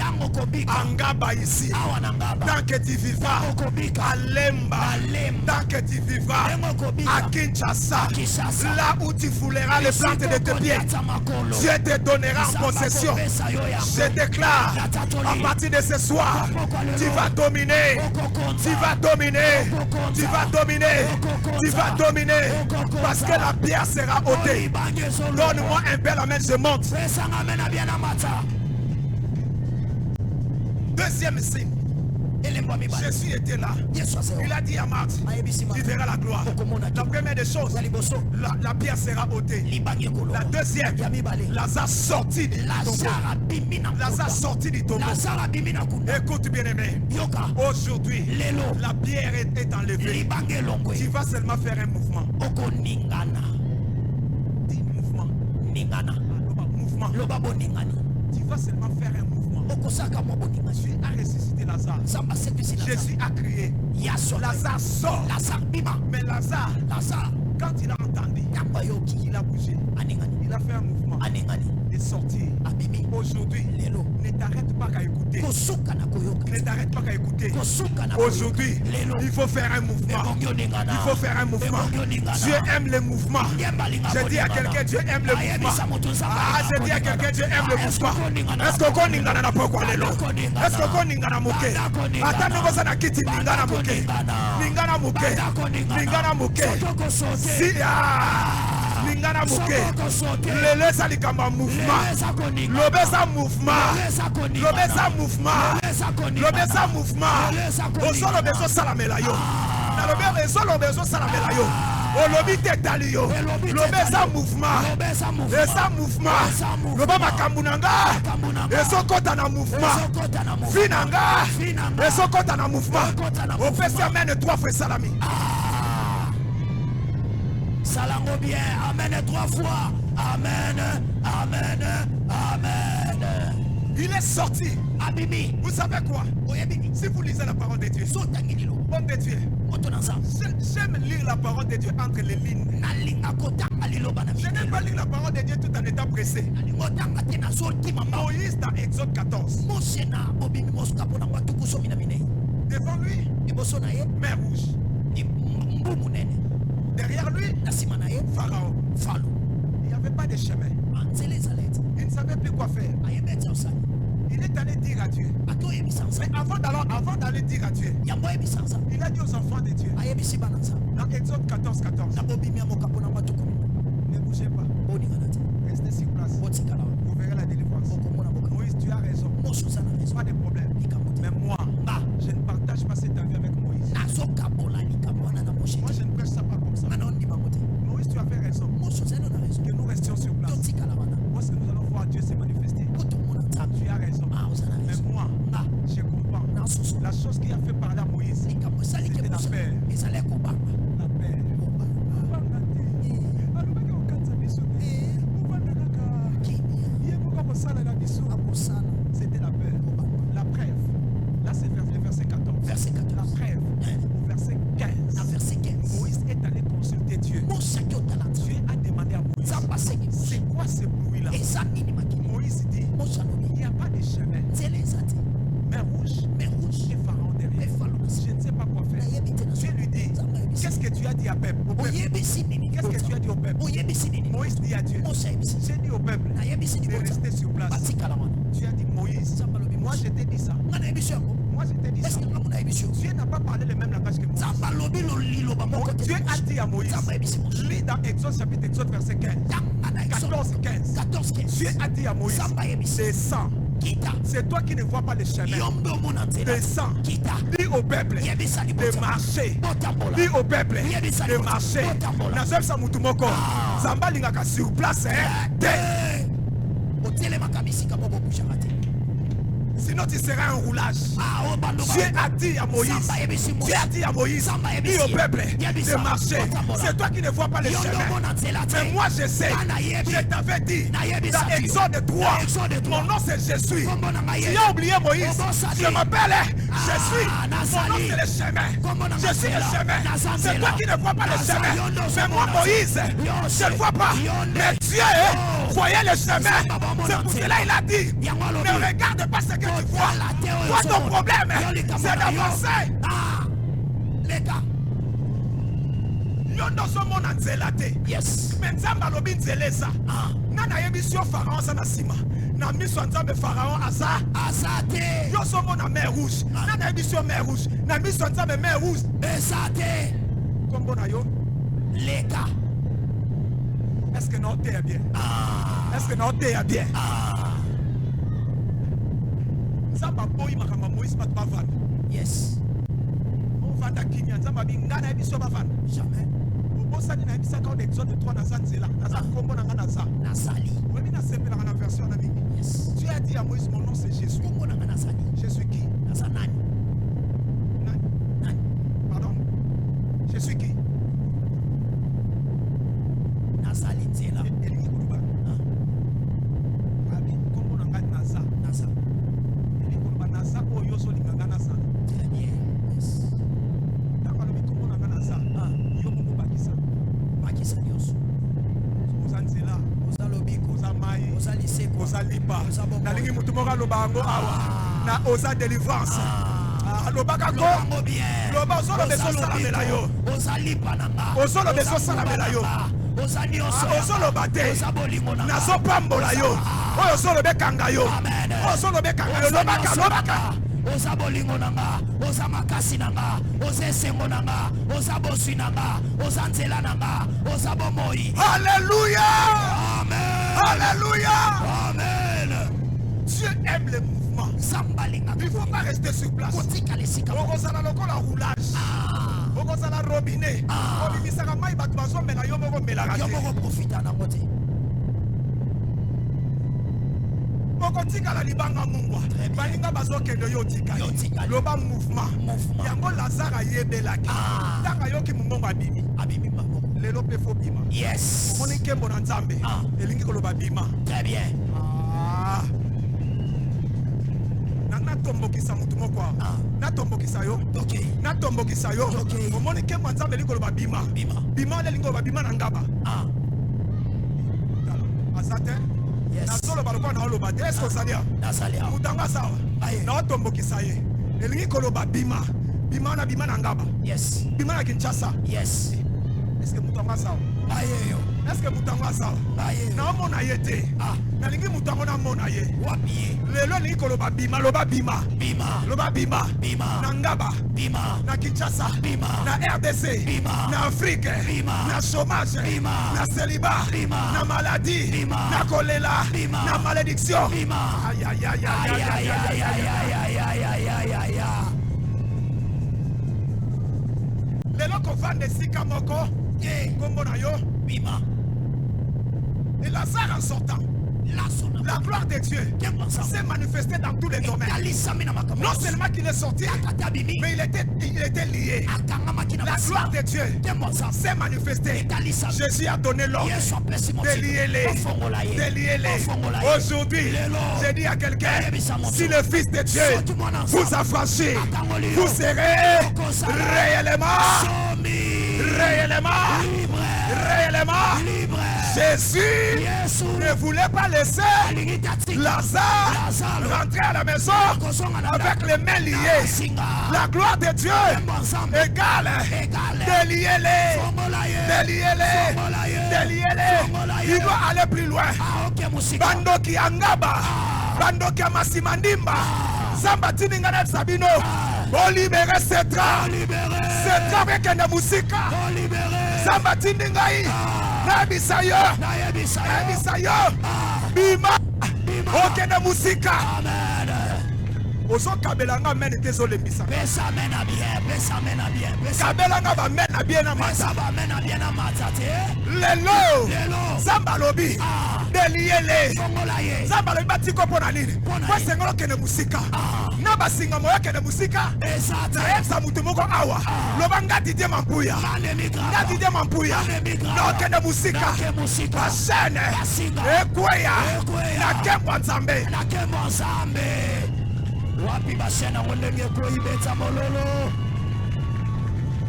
à Ngaba ici, tant que tu vivras à Lemba, tant que tu vivras à Kinshasa, là où tu fouleras les plantes de tes pieds, Dieu te donnera en possession. Je déclare, à partir de ce soir, tu vas dominer, tu vas dominer, tu vas dominer, tu vas dominer, parce que la pierre sera ôtée. Donne-moi un bel amen, je monte. Deuxième signe, Jésus était là. Il a dit à Marthe, tu verras la gloire. La première des choses, la pierre sera ôtée. La deuxième, Lazare sorti du tombeau. Lazare sorti du tombeau. Écoute bien aimé, aujourd'hui, la pierre est enlevée. Tu vas seulement faire un mouvement. Dis mouvement. Mouvement. Tu vas seulement faire un mouvement. Jésus a ressuscité Lazare. Jésus a crié. Lazare sort. Mais Lazare, quand il a entendu, Il a bougé. Il a fait un mouvement. Il est sorti. Aujourd'hui, ne t'arrête pas qu'à écouter. Ne t'arrête pas qu'à écouter. Aujourd'hui, il faut faire un mouvement. Il faut faire un mouvement. Dieu aime le mouvement. Je dis à quelqu'un, Dieu aime le mouvement. Ah, je dis à quelqu'un, Dieu aime le mouvement. Est-ce qu'on n'ingana n'a pas quoi les lots? Est-ce qu'on n'ingana mouké? Attends, nous allons quitter n'ingana mouké. N'ingana mouké. N'ingana mouké. Si, Ningana Mouké, le laisse likamba mouvement, l'obésa mouvement, l'obésa mouvement, l'obésa mouvement, au sol obeso salamelayo, na l'obéso l'obeso salamelayo, au lobby tetalio, l'obésa mouvement, l'obésa mouvement, l'obama kambunanga, et son kota na mouvement, finanga, et son kota na mouvement, au PC amène 3 fois salami. Salango bien, amen 3 fois. Amen, amen, amen. Il est sorti. Abimi. Vous savez quoi? Si vous lisez la parole de Dieu, homme de Dieu, j'aime lire la parole de Dieu entre les lignes. Je n'aime pas lire la parole de Dieu tout en étant pressé. Moïse dans Exode 14. Devant lui, mer rouge. Derrière lui, Pharaon. Il n'y avait pas de chemin. Il ne savait plus quoi faire. Il est allé dire à Dieu. Mais avant d'aller dire à Dieu, il a dit aux enfants de Dieu. Dans Exode 14, 14. Ne bougez pas. Restez sur place. Vous verrez la délivrance. Moïse, tu as raison. Pas de problème. Mais moi, je ne partage pas cette avis avec Moïse. Moi, je ne prêche ça pas comme ça. Moïse, tu as fait raison. Que nous restions sur place. Parce que nous allons voir Dieu se manifester. Tu as raison. Mais moi, je comprends. La chose qui a fait parler à Moïse, c'était la paix. La paix. C'était la paix. La preuve. Là, c'est le verset 14. Verset 14. La preuve. Au verset 15. Verset 15. Moïse est allé consulter Dieu. Dieu a demandé à Moïse, c'est quoi ce bruit-là? Moïse dit, il n'y a pas de chemin. Mer rouge et Pharaon derrière. Je ne sais pas quoi faire. Dieu lui dit, qu'est-ce que tu as dit à peuple? Qu'est-ce que tu as dit au peuple? Moïse dit à Dieu, j'ai dit au peuple de rester sur place. Tu as dit, Moïse, moi je t'ai dit ça. Moi je t'ai dit ça. Dieu n'a pas parlé le même langage que Moïse. Dieu a dit à Moïse, lis dans Exode chapitre Exode verset 15. 14, 15. Dieu a dit à Moïse, descends. C'est toi qui ne vois pas le chemin. Descends. Dis au peuple de marcher. Dis au peuple de marcher. Nazem Samutumoko. Zamba lingaka sur place. Sinon tu seras un roulage. Dieu a dit à Moïse, dis au peuple de marcher. C'est toi qui ne vois pas le chemin. Mais moi je sais, je t'avais dit dans Exode 3, mon nom c'est Jésus. Tu as oublié Moïse, je m'appelle Jésus. Mon nom c'est le chemin. Je suis le chemin. C'est toi qui ne vois pas le chemin. Mais moi Moïse, je ne vois pas. Mais Dieu voyait le chemin. C'est pour cela il a dit, ne regarde pas ce que tu vois. Toi ton problème, c'est d'avancer. Les gars. Yondo so mona nzelate. Yes. Mais nzamba lobi nzeleza. Nana yebisio Pharaon sana sima. Na miso nzambe Pharaon asa. Azate. Yo so mona mer rouge. Nana yebisio mer rouge. Na miso nzambe mer rouge. Ezate. Kombo na yo. Les gars. Est-ce que non t'es bien? Est-ce que non t'es bien? Nzamba boyi makamba Moïse pas bavana. Yes. On va d'akinya nzamba bingana yebisio bavana. Jamais. Bosani na yebisa quand Exode 3 na zanzela. Na za kombo na ngana za. Nasali. Oui, mais na sepela na version na mingi. Yes. Dieu a dit à Moïse, mon nom c'est Jésus. Kombo na ngana sali. Jésus qui? Nasanani. Nani? Pardon? Jésus qui? Nasali nzela. Elingi kuluba. Abi, kombo na ngana naza. Nasa. Elingi kuluba naza oyo so linganga naza. Très bien. Yes. D'accord, le kombo na ngana naza. Yo kombo bakisa. Bakisa yosu. mai ozalipa nalingi mutu moko aloba yango awa na oza délivrance alobaka ko loba ozoloba ezosalamela yo ozoloba ezosalamela yo ozoloba te nazopambola yo oyo ozoloba ekanga yo oyo ozoloba ekanga yo lobaka oza bolingo nanga, oza makasi nanga, oza esengo nanga, oza boswi nanga, oza nzela nanga, oza bomoi. Alléluia. Amen. Alléluia. Amen. Dieu aime le mouvement. Il ne faut pas rester sur place. Okozala lokola roulage. Okozala robinet. Obimisaka mai bato bazomela yo moko melaka te. Yo moko profita nango te. Okotika libanga mungwa balinga bazokende yo tika loba mouvement yango Lazare ayebelaki tanga yoki mungongo abimi lelo pe fo bima yes omoni nkembo na Nzambe elingi koloba bima très bien natombokisa mutu moko natombokisa yo natombokisa yo omoni nkembo na Nzambe elingi koloba bima bima elingi koloba bima na ngaba azate nasolo balokwa na oloba te esko salia mutanga sawa na otombokisa ye elingi koloba bima bima na ngaba yes bima na Kinshasa yes eske mutanga sawa ayeyo eske mutanga sawa na omona ye te nalingi mutango na mona ye wapi lelo elingi koloba bima loba bima loba bima na ngaba na Kinshasa na RDC na Afrique na chômage na célibat na maladie na choléra na malédiction aïe aïe aïe aïe aïe aïe lelo kovanda esika moko kombo na yo bima et Lazare en sortant la gloire de Dieu s'est manifestée dans tous les domaines. Non seulement qu'il est sorti, mais il était lié. La gloire de Dieu s'est manifestée. Jésus a donné l'ordre de lier les. Aujourd'hui, j'ai dit à quelqu'un, si le Fils de Dieu vous affranchit, vous serez réellement Jésus ne voulait pas laisser Lazare rentrer à la maison avec les mains liées. La gloire de Dieu égale déliez-les. Il doit aller plus loin. Bandoki Angaba, Bandoki Amasimandimba, Zambatini Ngana Sabino, on libère Cetra avec une musique. Zambatini Ngai. Nabisayo bima okende musika ozo kabelanga mene désolé mbisa pesa mena bien kabelanga ba mena bien na mata lelo Zamba lobi deliele Zamba lobi batiko pona nini kwa sengolo kende musika na basinga moya kende musika na yesa mutu moko awa lobanga Didier Mampuya na kende musika ba chaîne ekweya na kembo Nzambe wapi bashena ngondenge prohibeta mololo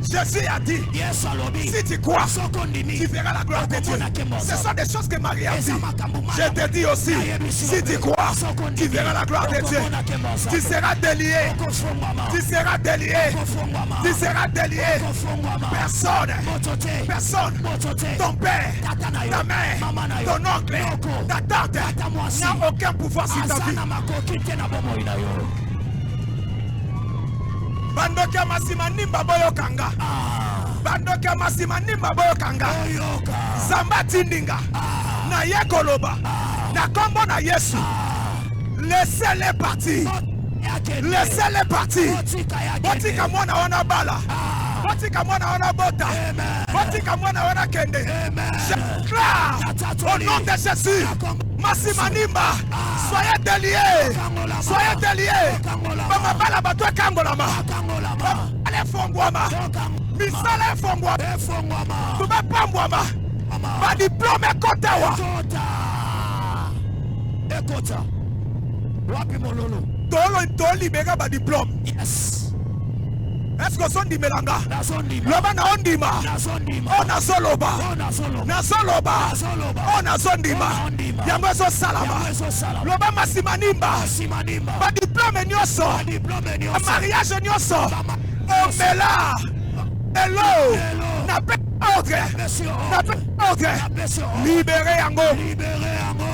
Jésus a dit, si tu crois, tu verras la gloire de Dieu. Ce sont des choses que Marie a dit. Je te dis aussi, si tu crois, tu verras la gloire de Dieu. Tu seras délié. Personne, ton père, ta mère, ton oncle, ta tante n'a aucun pouvoir sur ta vie. Bandoka masima nimba boyo kanga. Bandoka masima nimba boyo kanga. Zamba tindinga. Na yekoloba. Na kombo na Yesu. Laissez-les partir. Botika mwana wana bala. Botika mwana wana bota. Botika mwana wana kende. Au nom de Jésus. Masima nimba. Soyez déliés. Mama bala batwe kangolama. Ale fongwama. Misale fongwama. Tube pambwama. Ba diplôme kotawa. Ekota. Wapi mololo. To libérer ba diplôme. Yes. Est-ce que son dimelanga? Nazondima. Loba na ondima. Nazondima. On a soloba. Nazoloba. Nazoloba. Nazoloba. On a sondima. Ondima. Yango so salama. Yango so salama. Loba masimanimba. Simanimba. Ba diplôme nyoso. Diplôme Ba nyonso. mariage nyoso. Omela. Hello. Na pe ordre. Na pe ordre. Libérez yango. Libérez yango.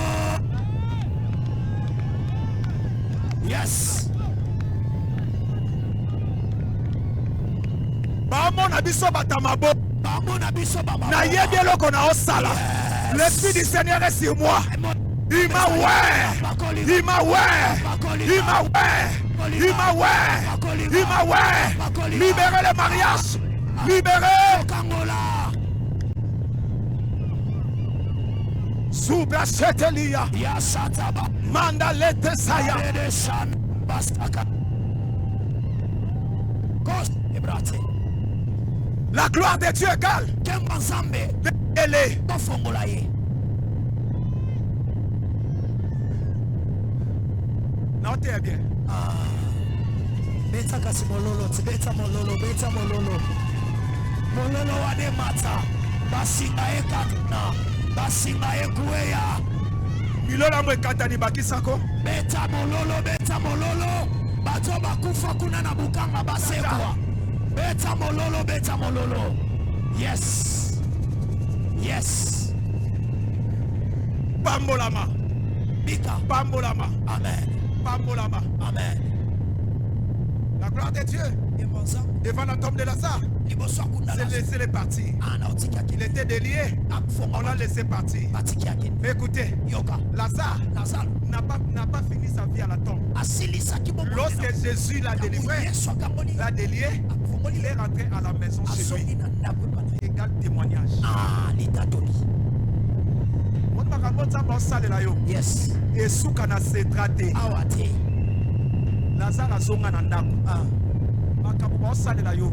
Yes. Bamona biso batamabo. Bamona biso bamabo. Na yebi eloko na osala. L'esprit du Seigneur est sur moi. Il m'a ouais. Il m'a ouais. Il m'a ouais. Il m'a ouais. Il m'a ouais. Libérez le mariage. Libérez. Kangola. Subra shetelia. Yasataba. Manda lete saya. Edeshan bastaka. Kos ebrate. La gloire de Dieu égale. Kembanzambe. Elle est. Tofongola ye. Non, t'es bien. Beta kasi mololo, beta mololo, beta mololo. Mololo wade mata. Basinga e katuna. Basinga e kueya. Milola mwe katani bakisako. Beta mololo, beta mololo. Bato bakufa kuna na bukanga basekwa. Beta mololo, beta mololo. Yes. Yes. Pambolama. Bika. Pambolama. Amen. Pambolama. Amen. La gloire de Dieu. Devant la tombe de Lazare. C'est les parti. Il était délié. On l'a laissé partir. Mais écoutez, Lazare n'a pas fini sa vie à la tombe. Lorsque Jésus l'a délivré, l'a délié, il est rentré à la maison chez lui. Égal témoignage. Yes. Et soukana s'est traité. Lazare a zonga na ndako. Makabu ba osalela yo.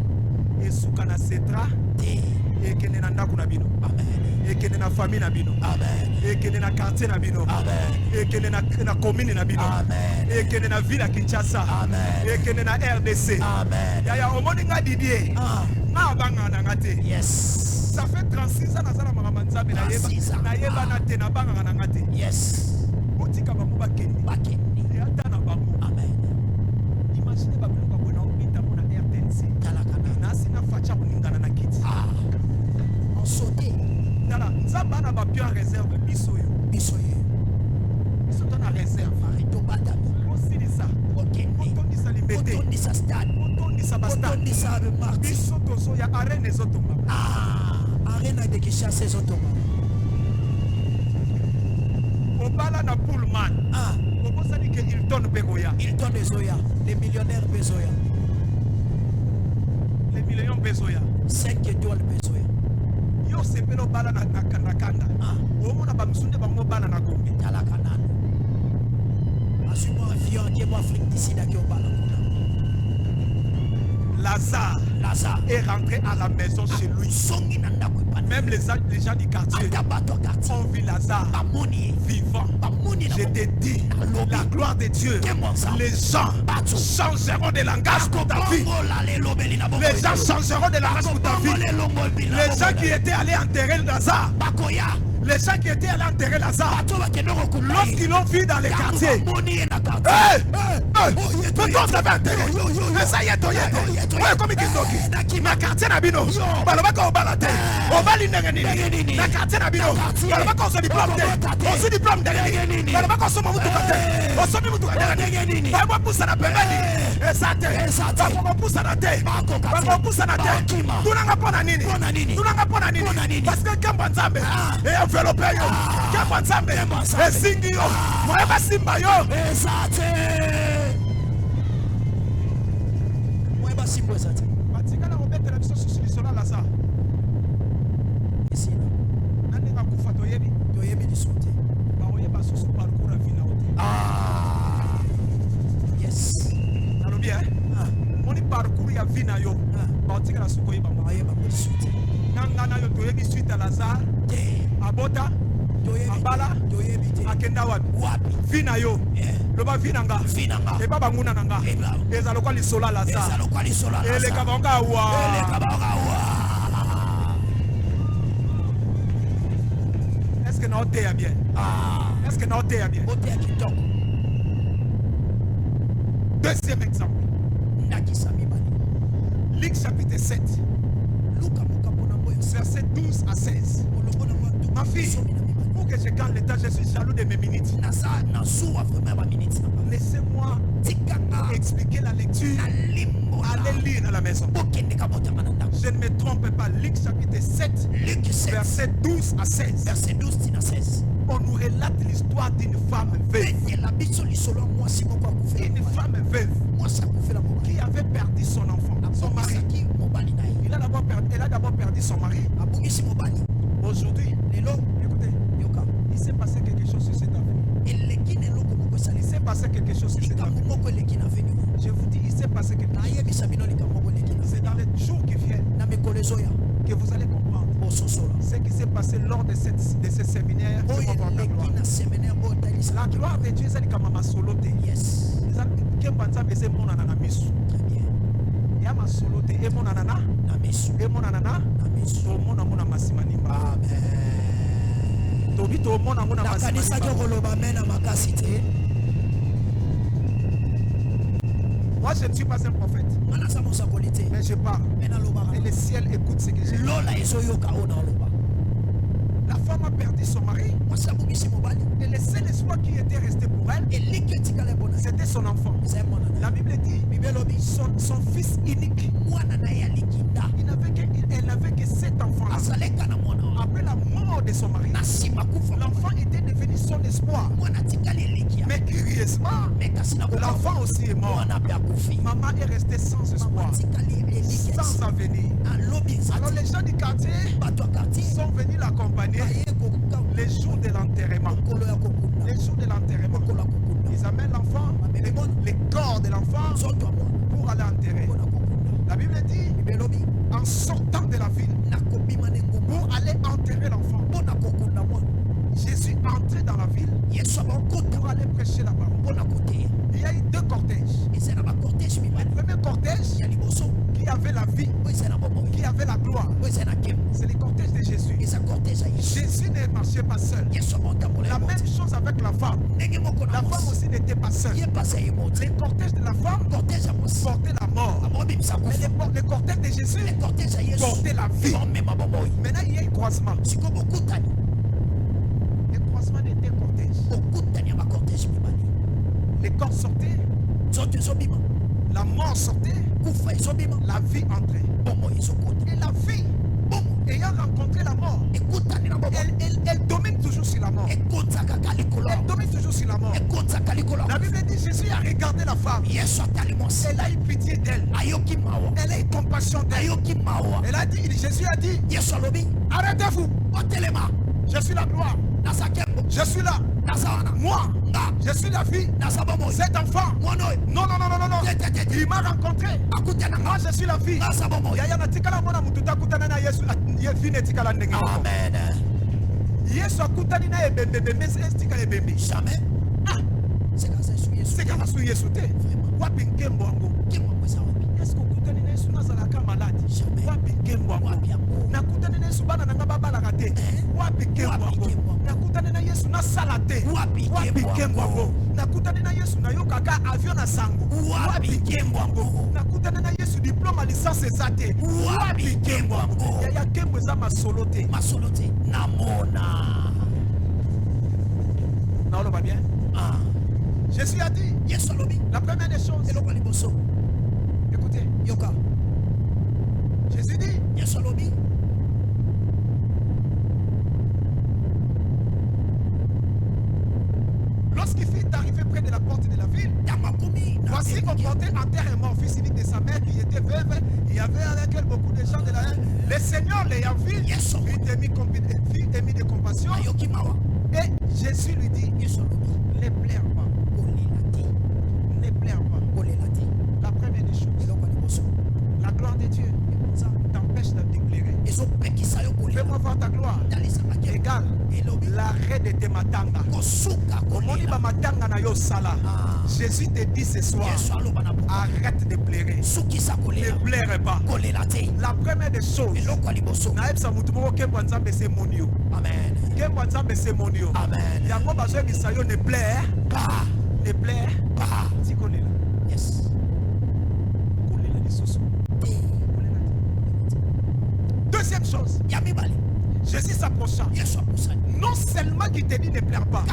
Et soukana s'est traité. Et kende na ndako na bino. Amen. Et kende na famille na bino. Amen. Et kende na quartier na bino. Amen. Et kende na commune na bino. Amen. Et kende na ville à Kinshasa. Amen. Et kende na RDC. Amen. Yaya omoninga Didier. Na banga na ngate. Yes. Ça fait 36 ans nazala maramanzambe na yeba. Na yeba na te na banga na ngate. Yes. Otika ba muba kendi. Bakendi. Et ata na bango. Amen. Imaginez ba biloko bona obita mona RTNC. Talakana. Na sina facha kuningana na kiti. En sauté. Tala, nzamba na ba pio en réserve biso yo. Biso yo. Biso to na réserve. Arito batami. Osili sa. Okendi. Otondisa limbete. Otondisa stade. Otondisa basta. Otondisa le mardi. Biso tozo ya arène ezotomba. Arena de Kinshasa ezotomba. Obala na Pullman. Obosani ke Hilton Begoya. Hilton Bezoya. Les millionnaires Bezoya. Les millions Bezoya. 5 étoiles Bezoya. Yo sepelo bala na kanda. Omona ba msunde ba mobala na Gombe. Tala kanana. Assumo avion qui est Afrique d'ici là qui obala. Lazare est rentré à la maison chez lui. Même les gens du quartier ont vu Lazare vivant. Je te dis, la gloire de Dieu, les gens changeront de langage pour ta vie. Les gens changeront de langage pour ta vie. Les gens qui étaient allés enterrer Lazare, les gens qui étaient allés enterrer Lazare, lorsqu'ils l'ont vu dans les quartiers, mais toi, ça va enterrer. Mais ça y est, ouais, comme il dit, na quartier Nabino, balabaka au balate, au balinegani, na quartier Nabino, balabaka au diplôme, au diplôme de balabaka au somme mutukate, au somme mutukate, balabaka pousse na pembeni, esate, balabaka pousse na te, balabaka pousse na te, tunanga pona nini, parce que Kamba Nzambe, et enveloppé yo, Kamba Nzambe, et singi yo, moyeba simba yo, esate. Simbo esate. Batika na robete la biso susilisola Lazare. Ici là. Nani ka kufa toyebi disute. Ba oyeba susu parcours à vina ote. Yes. Nalo bien. Moni parcours ya vina yo. Ba otika na suko yeba mo ayeba disute. Nanga na yo toyebi suite à Lazare. Abota Abala akenda wapi vina yo loba vinanga e baba nguna nanga ezalo kwa lisola la sa ele kabanga wa est-ce que note ya bien est-ce que note ya bien deuxième exemple Luc chapitre 7 verset 12 à 16 ma fille pour que je gagne l'état, je suis jaloux de mes minutes. Laissez-moi expliquer la lecture. Allez lire à la maison. Je ne me trompe pas. Luc chapitre 7, verset 12 à 16. On nous relate l'histoire d'une femme veuve. Une femme veuve qui avait perdu son enfant, son mari. Elle a d'abord perdu son mari. Aujourd'hui, écoutez, il s'est passé quelque chose sur cette avenue. Il s'est passé quelque chose sur cette avenue. Je vous dis, il s'est passé quelque chose. C'est dans les jours qui viennent que vous allez comprendre ce qui s'est passé lors de ce séminaire. La gloire de Dieu, c'est comme ma solote. Yes. Très bien. Moi je ne suis pas un prophète, mais je parle et le ciel écoute ce que j'ai dit. La femme a perdu son mari et le seul espoir qui était resté pour elle, c'était son enfant. La Bible dit son fils unique. Elle n'avait que 7 enfants. Après la mort de son mari, l'enfant était devenu son espoir. Mais curieusement, l'enfant aussi est mort. Maman est restée sans espoir, sans avenir. Alors les gens du quartier sont venus l'accompagner les jours de l'enterrement. Les jours de l'enterrement. Ils amènent l'enfant, les corps de l'enfant pour aller enterrer. La Bible dit, en sortant de la ville, pour aller enterrer l'enfant, Jésus entrait dans la ville pour aller prêcher la parole. Il y a eu 2 cortèges. Le premier cortège qui avait la vie, qui avait la gloire, c'est le cortège de Jésus. Jésus ne marchait pas seul. La même chose avec la femme. La femme aussi n'était pas seule. Le cortège de la femme portait la mort. Mais le cortège de Jésus portait la vie. Maintenant il y a un croisement. Le croisement était cortège. Les corps sortaient. La mort sortait. La vie entrait. Et la vie, ayant rencontré la mort, elle domine toujours sur la mort. Elle domine toujours sur la mort. La Bible dit Jésus a regardé la femme. Elle a eu pitié d'elle. Elle a eu compassion d'elle. Jésus a dit, arrêtez-vous. Je suis la gloire. Je suis là. Moi, je suis la fille. Cet enfant. Non. Il m'a rencontré. Moi, je suis la fille. Amen. Yesu akutani na ebembe mesi estika ebembe. Jamais. C'est quand ça Yesu te. Wapi nkembo wangu. Est-ce que okutani na Yesu nazalaka malade? Wapi nkembo wangu. Nakutani na Yesu bana nanga babala kate. Wapi nkembo wangu. Nakutani na Yesu na salate. Wapi nkembo wangu. Nakutani na Yesu na yokaka avion na sango. Wapi nkembo wangu. Nakutani na Yesu diplôme licence ezate. Wapi nkembo wangu. Ya nkembo za masolote. Namona. Non, on va bien. Jésus a dit, la première des choses, écoutez, Jésus dit, lorsqu'il fut arrivé près de la porte de la ville, voici on portait en terre un mort, fils unique de sa mère qui était veuve. Il y avait avec elle beaucoup de gens de la haine. Le Seigneur l'ayant vu, fut émis de compassion. Et Jésus lui dit, ne pleure pas. Ne pleure pas. La première des choses, la gloire de Dieu t'empêche de te pleurer. Fais-moi voir ta gloire. Égal l'arrêt de tes matanga. Omoni ba matanga na yo sala. Jésus te dit ce soir, arrête de pleurer. Ne pleure pas. La première des choses, naeb sa mutu moko kembo nzambe c'est monio. Amen. Kembo nzambe c'est monio. Amen. Yango bazo bisayo ne pleure Pas. ne pleure Pas. tikolela. Yes. Kolela lisusu. Deuxième chose, Jésus s'approcha. Non seulement qu'il te dit ne pleure pas,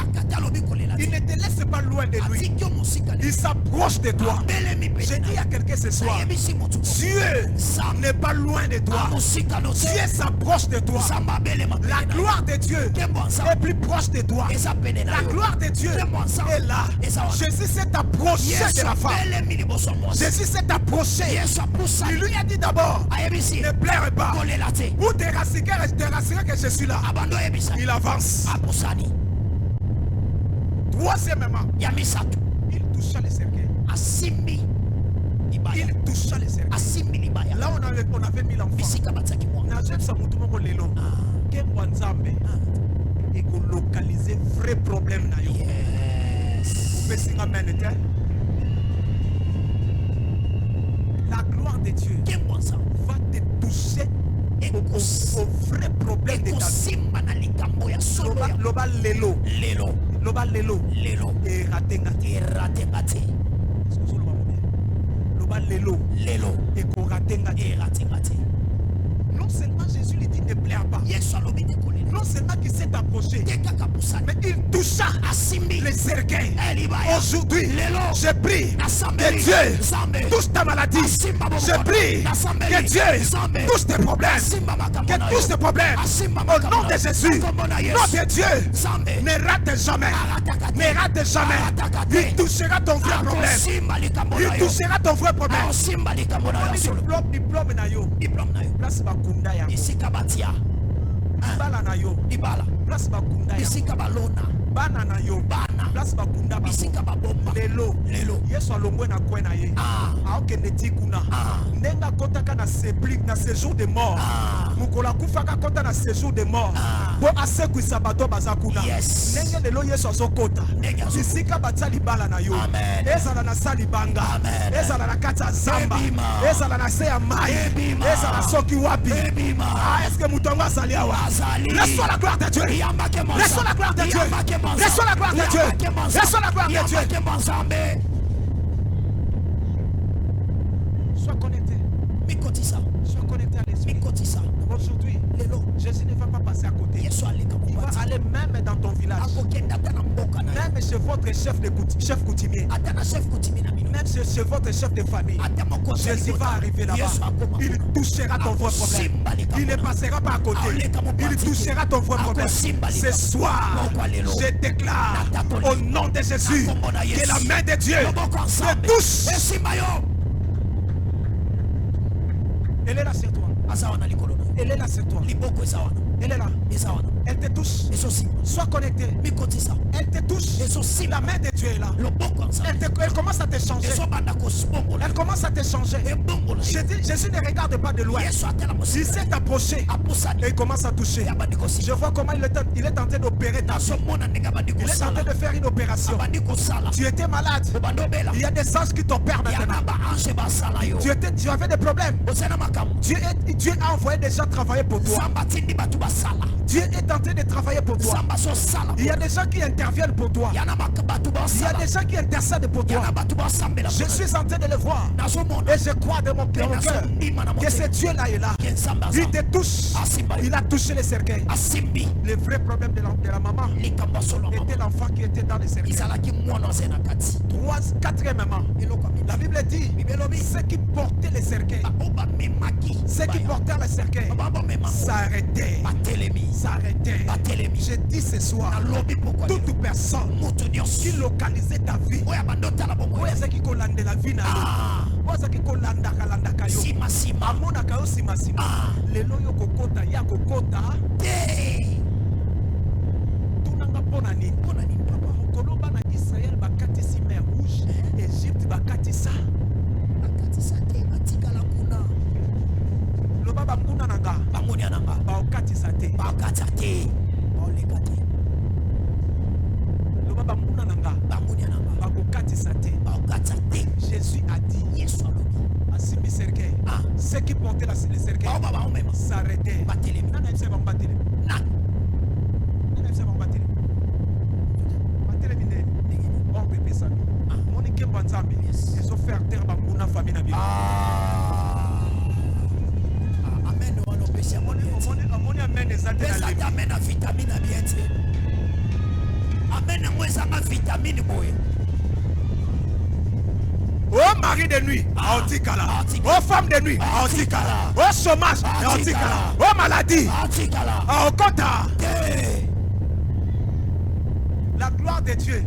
il ne te laisse pas loin de lui. Il s'approche de toi. J'ai dit à quelqu'un ce soir, Dieu n'est pas loin de toi. Dieu s'approche de toi. La gloire de Dieu est plus proche de toi. La gloire de Dieu est là. Jésus s'est approché de la femme. Jésus s'est approché. Il lui a dit d'abord, ne pleure pas. Ou te rassurer que je suis là. Il avance. Troisièmement, il toucha les cercueils. Il toucha les cercueils. Là on avait mis l'enfant. Najem Samutumoko Lelo. Kembo Nzambe. Et qu'on localise vrai problème na yo. Vous pouvez signer amen. La gloire de Dieu va te toucher au vrai problème de ta vie. Loba lelo. Loba lelo. Et ratengati. Loba lelo. Et qu'on ratengati. Non seulement Jésus lui dit ne pleure pas. Non seulement qu'il s'est approché, mais il toucha les cercueils. Aujourd'hui, je prie que Dieu touche ta maladie. Je prie que Dieu touche tes problèmes. Que touche tes problèmes. Au nom de Jésus, nom de Dieu, ne rate jamais. Ne rate jamais. Il touchera ton vrai problème. Il touchera ton vrai problème. Diplôme na yo. Place bakunda ya. Bala na yo. Place bakunda ya. Bana na yo. Place bakunda ba. Lelo. Yesu alongwe na kwe na ye. Aokende tikuna. Ndenga kotaka na na séjour de mort. Mukola kufaka kota na séjour de mort. Bo asekwisa bato bazakuna. Nenge lelo Yesu azokota. Bisika batali bala na yo. Ezala na sali banga. Ezala na kata zamba. Ezala na se ya mai. Ezala soki wapi. Est-ce que mutongo azali awa? Laisse-toi la gloire de Dieu. Laisse-toi la gloire de Dieu. Laisse-toi la gloire de Dieu. Laisse-toi la gloire de Dieu. Sois connecté. Sois connecté à l'esprit. Aujourd'hui, Jésus ne va pas passer à côté. Il va aller même dans ton village. Même chez votre chef coutumier. Même chez votre chef de famille. Jésus va arriver là-bas. Il touchera ton vrai problème. Il ne passera pas à côté. Il touchera ton vrai problème. Ce soir, je déclare au nom de Jésus que la main de Dieu te touche. Elle est là sur toi. Elle est là sur toi. Elle est là. Elle te touche. Sois connecté. Elle te touche. La main de Dieu est là. Elle commence à te changer. Elle commence à te changer. Jésus ne regarde pas de loin. Il s'est approché et il commence à toucher. Je vois comment il est en train d'opérer ta vie. Il est en train de faire une opération. Tu étais malade. Il y a des anges qui t'opèrent maintenant. Tu avais des problèmes. Dieu a envoyé des gens travailler pour toi. Dieu est en train de travailler pour toi. Il y a des gens qui interviennent pour toi. Il y a des gens qui intercèdent pour toi. Je suis en train de le voir. Et je crois de mon cœur que ce Dieu-là est là. Il te touche. Il a touché les cercueils. Le vrai problème de la maman était l'enfant qui était dans les cercueils. Quatrièmement, la Bible dit ceux qui portaient les cercueils, ceux qui portaient les cercueils s'arrêtaient. Je dis ce soir, toute personne qui localisait ta vie, ceux qui collandent la vie, ceux qui collandent la sima, le loyo kokota ya kokota, tunanga ponani, papa, koloba na Israël bakati si mer rouge, Égypte bakati sa te batika la kuna, loba bamuna nanga, bamunia nanga. Jésus a dit à Simi Serkei, ceux qui portaient les cercueils s'arrêtaient. Ils ont fait terre dans mon famille. Amen. Oh mari de nuit, Antikala. Oh femme de nuit, Antikala. Oh chômage, Antikala. Oh maladie, oh kota. La gloire de Dieu,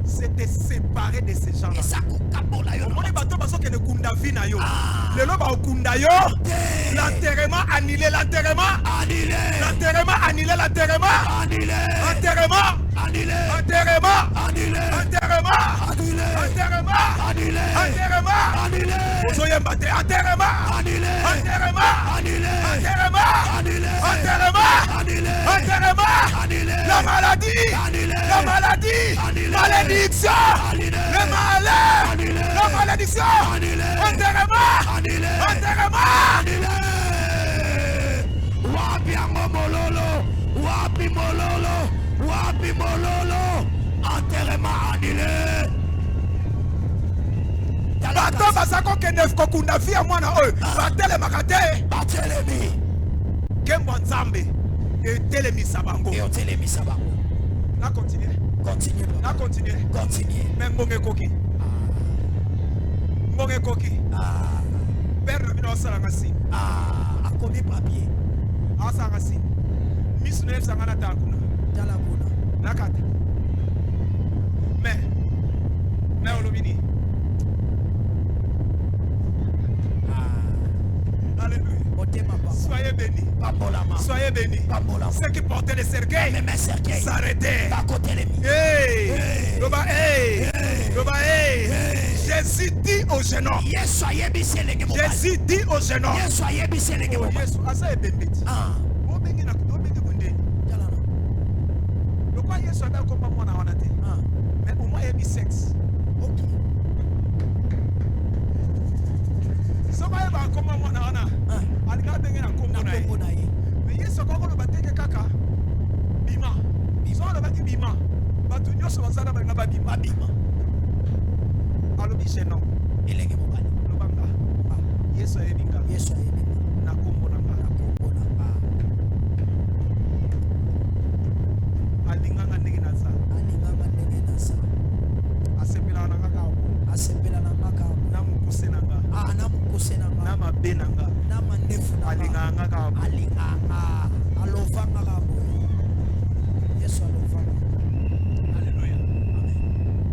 c'est de séparer de ces gens-là. L'enterrement annulé, l'enterrement annulé, l'enterrement annulé, l'enterrement annulé, l'enterrement annulé, l'enterrement annulé, l'enterrement annulé, l'enterrement annulé, l'enterrement annulé, enterrement annulé, enterrement annulé, enterrement annulé, enterrement annulé, enterrement annulé, la maladie annulée, la maladie, malédiction, le malheur, la malédiction, enterrement, enterrement. Wapi mololo, wapi mololo, wapi mololo, enterrement annulé. Bato basako kenef kokunda via mwana oyo, batele makate, batelemi. Kembo nzambe, etelemi sabango. Etelemi sabango. Na continue. Continue. Na continue. Continue. Mais mbonge koki. Mbonge koki. Père le bino salanga si. A komi papier. A salanga si. Miss Noël sangana takuna. Talakuna. Nakata. Mais olobini. Alléluia. Soyez bénis. Soyez bénis. Ceux qui portaient les cercueils s'arrêtaient. Hey. Jésus dit au jeune homme. Jésus dit au jeune homme. Mais au moins il y a sexe. Ok.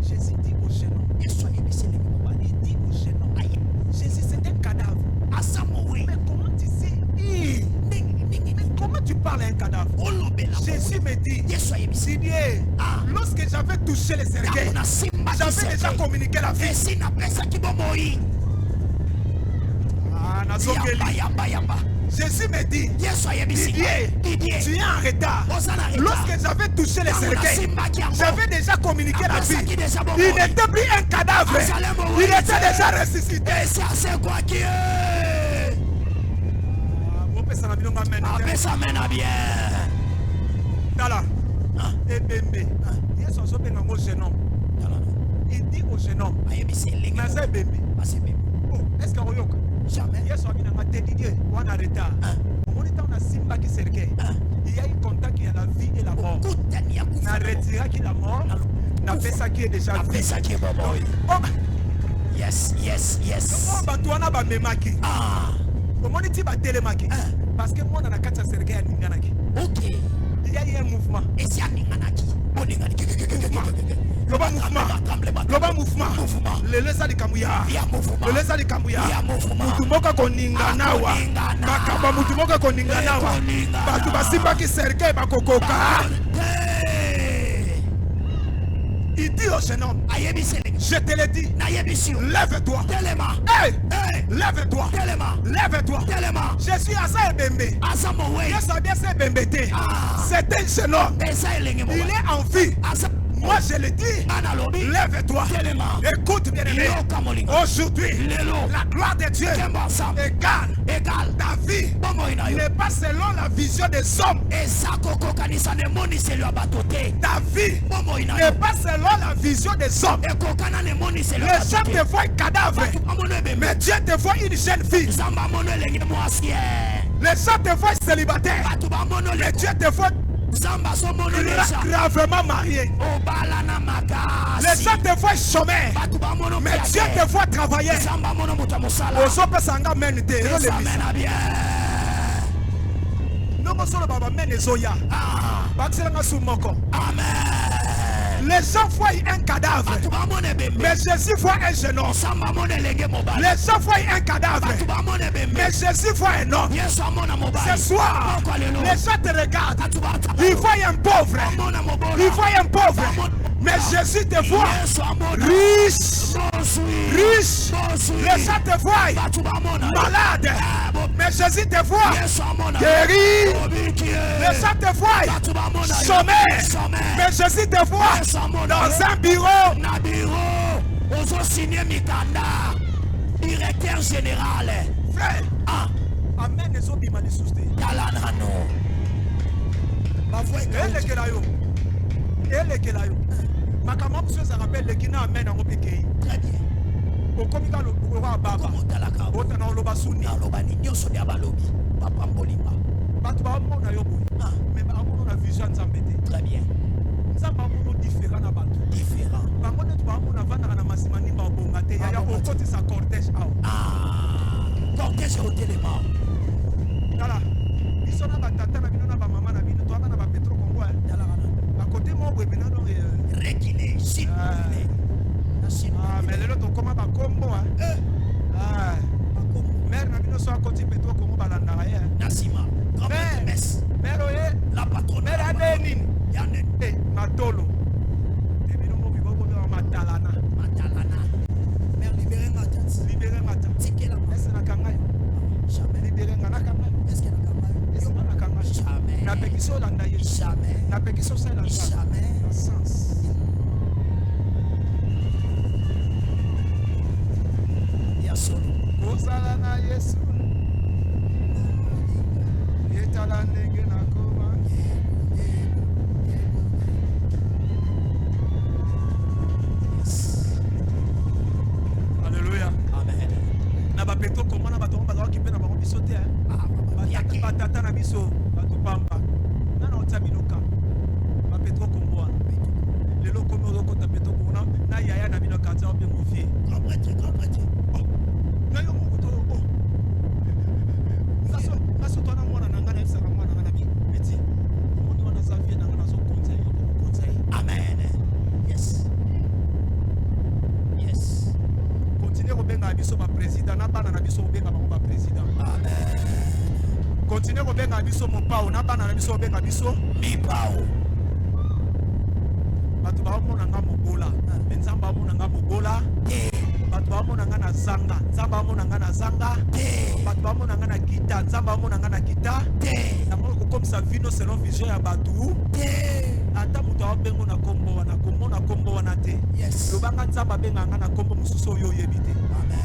Jésus dit au jeune homme. Il dit au jeune homme. Jésus c'est un cadavre. Mais comment tu sais? Mais comment tu parles à un cadavre? Jésus me dit, lorsque j'avais touché les cercueils, j'avais déjà communiqué la vie. Jésus me dit, Didier, tu es en retard. Lorsque j'avais touché les cercueils, j'avais déjà communiqué la vie. Il n'était plus un cadavre. Il était déjà ressuscité. Il dit au jeune homme, est-ce que jamais. Il y a eu contact qui a la vie et la mort. On a retiré qui la mort. On a fait ça qui est déjà fait. Yes. Parce que moi, on a 4 cercueils à Ninganaki. Ok. Il y a eu un mouvement. Et c'est à Ninganaki. Global mouvement. Le lesa di Kambuya. Le lesa di Kambuya. Mutumoka koninganawa. Bakaba mutumoka koninganawa. Batu basimba ki cercueil bakokoka. Il dit au jeune homme, je te l'ai dit, lève-toi. Hey, lève-toi. Lève-toi. Je suis à ça et bébé. Je suis bien ça bébé. C'est un jeune homme. Il est en vie. Moi je le dis, lève-toi, écoute bien aimé. Aujourd'hui, la gloire de Dieu égale ta vie n'est pas selon la vision des hommes. Ta vie n'est pas selon la vision des hommes. Les gens te voient un cadavre, mais Dieu te voit une jeune fille. Les gens te voient célibataire, mais Dieu te voit gravement marié. Les gens te voient chômeur, mais Dieu te voit travailler. Les gens voient un cadavre, mais Jésus voit un jeune homme. Les gens voient un cadavre, mais Jésus voit un homme. Ce soir, les gens te regardent, ils voient un pauvre, ils voient un pauvre, mais Jésus te voit riche, riche. Les gens te voient malade, mais Jésus te voit guéri. Les gens te voient chômeur, mais Jésus te voit dans un bureau. Directeur général. Frère, amen. Les autres m'ont dit ma voix est ma camarade, monsieur, ça rappelle le Kina amen en Opékei. Très bien. Au comica, le roi Baba. Au Tana Lobasuni. Papa Mbolimba. Batba Mona Yobo. Mais on a vision Zambété. Très bien. Zamba Mono différent à Batou. Différent. Par contre, tu vas on a vendre à Massimani Babongate. Il y a au côté sa cortège. Cortège au téléma. Voilà. Ils sont là, tata, na bino na ba maman na bino, toi na ba Petro Congo. À côté moi, oui, mais non, réguler, s'il vous plaît. Ah, mais le lot comment ba combo hein. Ah. Mère na bino so à côté Petro Congo ba la naye. Nasima. Grand-mère Mess. Mère oye, la patronne. Mère Adenine. Yanen. Eh, Matolo. Et bino mo bibo ko ba Matalana. Matalana. Mère libérer ma tante. Libérer ma tante. Ticket la. Est-ce na kangayo? Jamais. Libérer ngana kangayo. Est-ce que na kangayo? Est-ce que na kangayo? Jamais. Na pekiso la ndaye. Jamais. Na pekiso ça la. Jamais. Dans sens. Kozala na Yesu Yetala ndenge na koma. Alléluia. Amen. Na ba peto komana ba tomba ba kipe na ba biso te ba tata na biso ba tupamba na otsa binoka ba peto komboa lelo komo roko ta peto komona na yaya na binoka tsa obe mofie grand prêtre na yo mo to naso to na mwana na ngana efsa mwana na bi beti mo wana sa vie na ngana so conseil yo conseil. Amen. Yes. Yes. Continuez au benga biso ba président na bana na biso benga ba président. Amen. Continuez au benga biso mo pao na bana na biso benga biso mi pao. Batu ba mo na ngamo bola benzamba mo na ngamo bola. Batu ba mo na ngana zanga nzamba mo na ngana zanga. Batu ba mo na ngana kita nzamba mo na ngana kita. Na mo ko comme ça vino selon vision ya batu. Ata muto abengo na kombo wana te. Yes. Lobanga nzamba benga ngana kombo mususo yo yebite. Amen.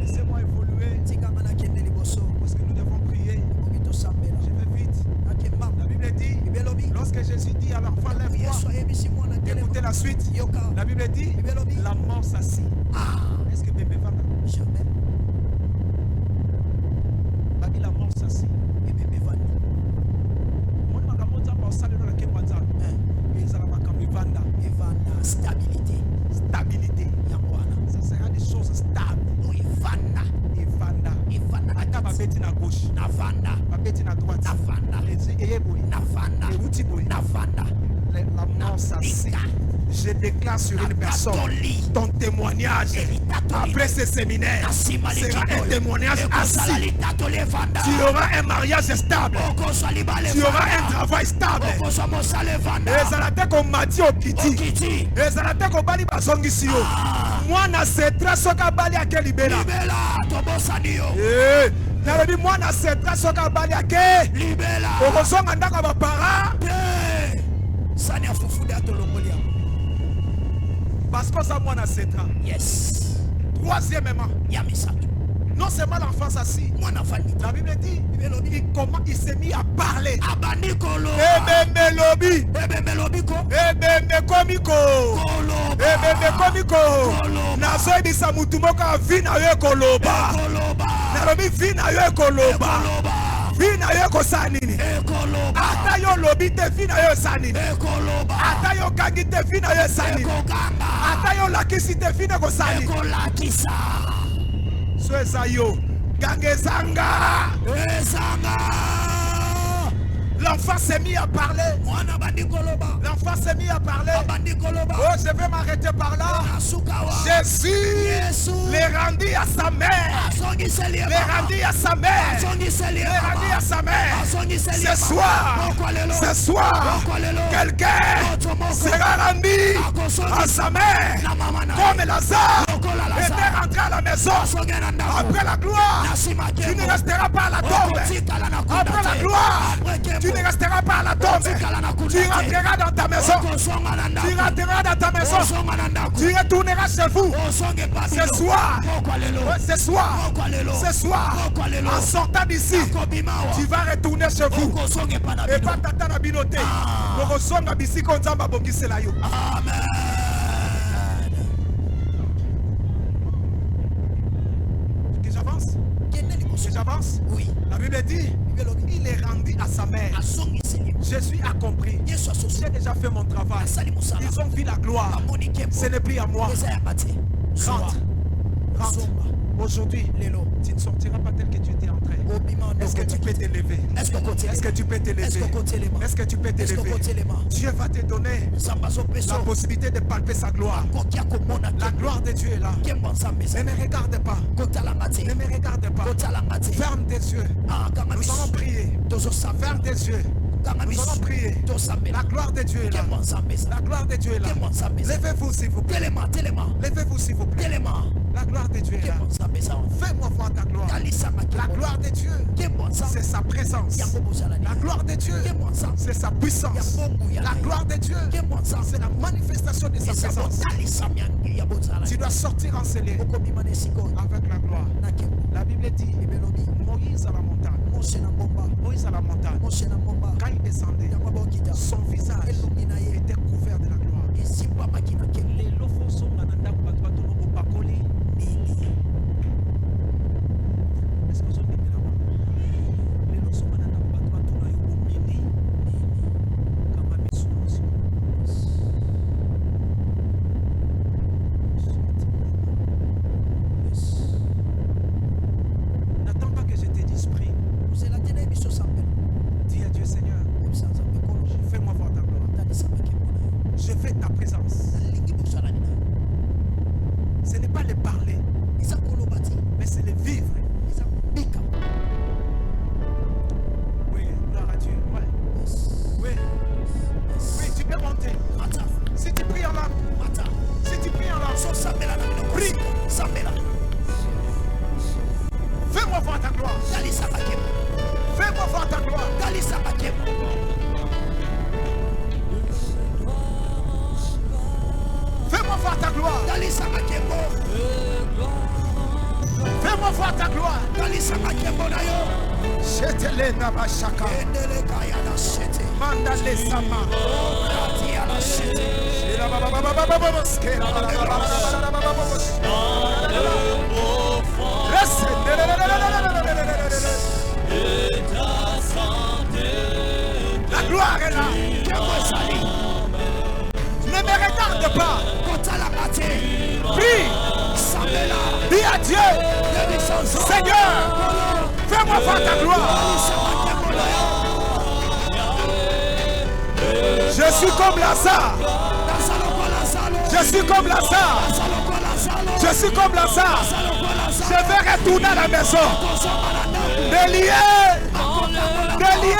Laissez-moi évoluer. Parce que nous devons prier. Je vais vite. La Bible dit, lorsque Jésus dit à l'enfant lève-toi, écoutez la suite. La Bible dit, la mort s'assit. Est-ce que bébé va? Jamais. La mort s'assit. Et bébé va. Mon magamonza va saler dans la kemwanza. Et ça va comme Vanda. Stabilité. Stabilité. Ça sera des choses stables. Oui, Vanda. Ata ba beti na gauche. Na Vanda. Ba beti na droite. Na Vanda. Et boy. Na Vanda. Et outil boy. Na Vanda. La mort s'assit. Je déclare sur une personne ton témoignage après ce séminaire sera un témoignage assis. Tu auras un mariage stable. Tu auras un travail stable. Et ça la tête comme Mati au Kiti. Et ça la tête comme Bali Basongisio. Moi, na setra soka Bali à quel libéra. N'a dit moi, na setra soka Bali à quel libéra. Au ressort, on a para. Parce que ça, moi, na setra. Yes. Troisièmement, Yamisatu. non seulement l'enfant s'assit, la Bible dit, il s'est mis à parler. Abanikolo. Ebembe lobi. Ebembe lobiko. Ebembe komiko. Koloba. Ebembe komiko. Koloba. Nazo ebisa mutu moko vi na yo ekoloba. Ekoloba. Nalobi vi na yo ekoloba. Ekoloba. Vi na yo ekosala nini? Ekoloba. Ata yo lobi te vi na yo esala nini? Ekoloba. Ata yo gangi te vi na yo esala nini? Ekoganga. Ata yo lakisi te vi na ekosala nini? Ekolakisa. So eza yo gangi ezanga. Ezanga. L'enfant s'est mis à parler. Mwana bandikoloba. L'enfant s'est mis à parler. Bandikoloba. Oh, je vais m'arrêter par là. Asukawa. Jésus Yesu. les rendit à sa mère. Asongiselie Les rendit à sa mère. Asongiselie Les rendit à sa mère. Asongiselie Ce soir, ce soir, quelqu'un sera rendu à sa mère. Comme Lazare était rentré à la maison. Après la gloire, tu ne resteras pas à la tombe. Après la gloire, tu ne resteras pas à la tombe. Tu rentreras dans ta maison. Tu rentreras dans ta maison. Tu retourneras chez vous. Ce soir, ce soir, ce soir, en sortant d'ici, tu vas retourner chez vous. Et pas tata na binote. Bokosonga bisiko nzamba bongisela yo. Amen. Que j'avance? Que j'avance? Oui. La Bible dit, il est rendu à sa mère. Jésus a compris. J'ai déjà fait mon travail. Ils ont vu la gloire. Ce n'est plus à moi. Rentre. Rentre. Aujourd'hui, tu ne sortiras pas tel que tu étais entré. Est-ce que tu peux t'élever? Est-ce que tu peux t'élever? Est-ce que tu peux t'élever? Dieu va te donner la possibilité de palper sa gloire. La gloire de Dieu est là. Ne me regarde pas. Ne me regarde pas. Ferme tes yeux. Nous allons prier. Ferme tes yeux. Nous allons prier. La gloire de Dieu est là. La gloire de Dieu est là. Levez-vous s'il vous plaît. Levez-vous s'il vous plaît. La gloire de Dieu est là. Fais-moi voir ta gloire. La gloire de Dieu, c'est sa présence. La gloire de Dieu, c'est sa puissance. La gloire de Dieu, c'est la manifestation de sa présence. Tu dois sortir enseigné avec la gloire. La Bible dit, Moïse à la montagne. Moïse à la montagne. Quand il descendait, son visage était couvert de la gloire. Est-ce que vous avez là-bas? N'attends pas que je te dise prie. Dis à Dieu Seigneur, fais-moi voir ta gloire. Je fais ta présence. Ce n'est pas le parler, mais c'est le vivre. Oui, gloire à Dieu. Ouais. Oui. Oui, tu peux monter. Si tu pries en langue. Si tu pries en langue. Prie. Fais-moi voir ta gloire. Fais-moi voir ta gloire. Fais-moi voir ta gloire. Fais-moi voir ta gloire. Chetele nabashaka. Manda le sama. La gloire est là. Ne me regarde pas. Prie. Dis à Dieu, Seigneur, fais-moi voir ta gloire. Je suis comme Lazare. Je suis comme Lazare. Je suis comme Lazare. Je vais retourner à la maison. Délié. Délié.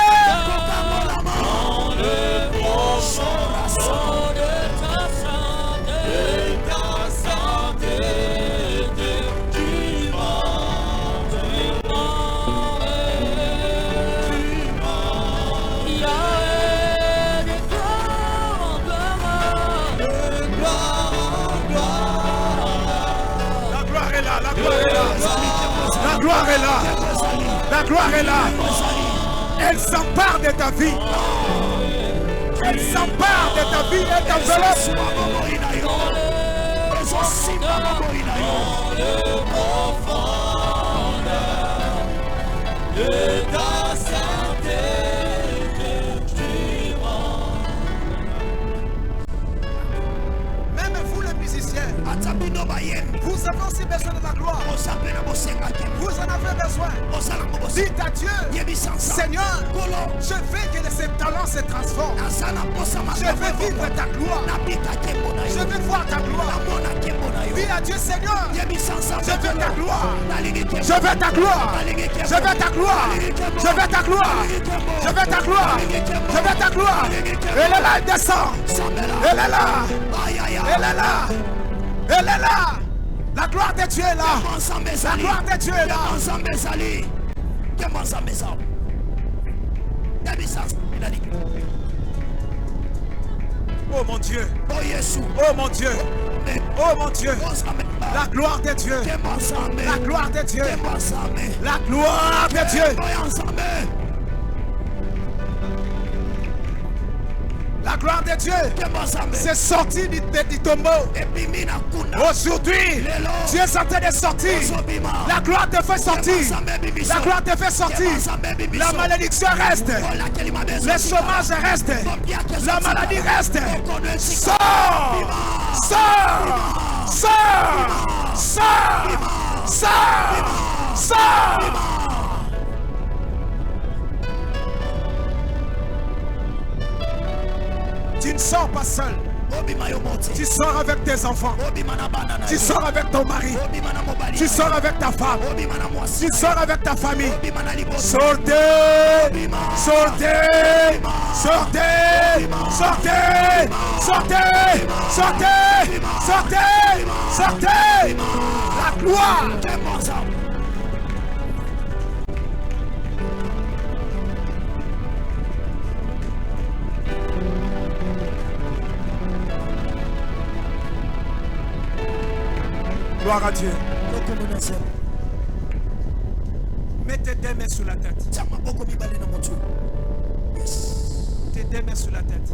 gloire est là. La gloire est là. Elle s'empare de ta vie. Elle s'empare de ta vie et t'enveloppe. Même vous les musiciens, vous avez aussi besoin de la gloire. Vous en avez besoin. Dites à Dieu, Seigneur, je veux que ces talents se transforment. Je veux vivre ta gloire. Je veux voir ta gloire. Dis à Dieu, Seigneur, je veux ta gloire. Je veux ta gloire. Je veux ta gloire. Je veux ta gloire. Je veux ta gloire. Je veux ta gloire. Elle est là, elle descend. Elle est là. Elle est là. Elle est là. La gloire de Dieu est là. La gloire de Dieu est là. Oh mon Dieu. Oh mon Dieu. Oh mon Dieu. La gloire de Dieu. La gloire de Dieu. La gloire de Dieu. La gloire de Dieu, c'est sorti du tombeau. Aujourd'hui, Dieu est en train de sortir. La gloire te fait sortir. La gloire te fait sortir. La malédiction reste. Le chômage reste. La maladie reste. Sors! Sors! Sors! Sors! Sors! Sors! Tu ne sors pas seul. Tu sors avec tes enfants. Tu sors avec ton mari. Tu sors avec ta femme. Tu sors avec ta famille. Sortez! Sortez! Sortez! Sortez! Sortez! Sortez! Sortez! Sortez! La gloire! Gloire à Dieu. Mets tes deux mains sur la tête. Tes deux mains sur la tête.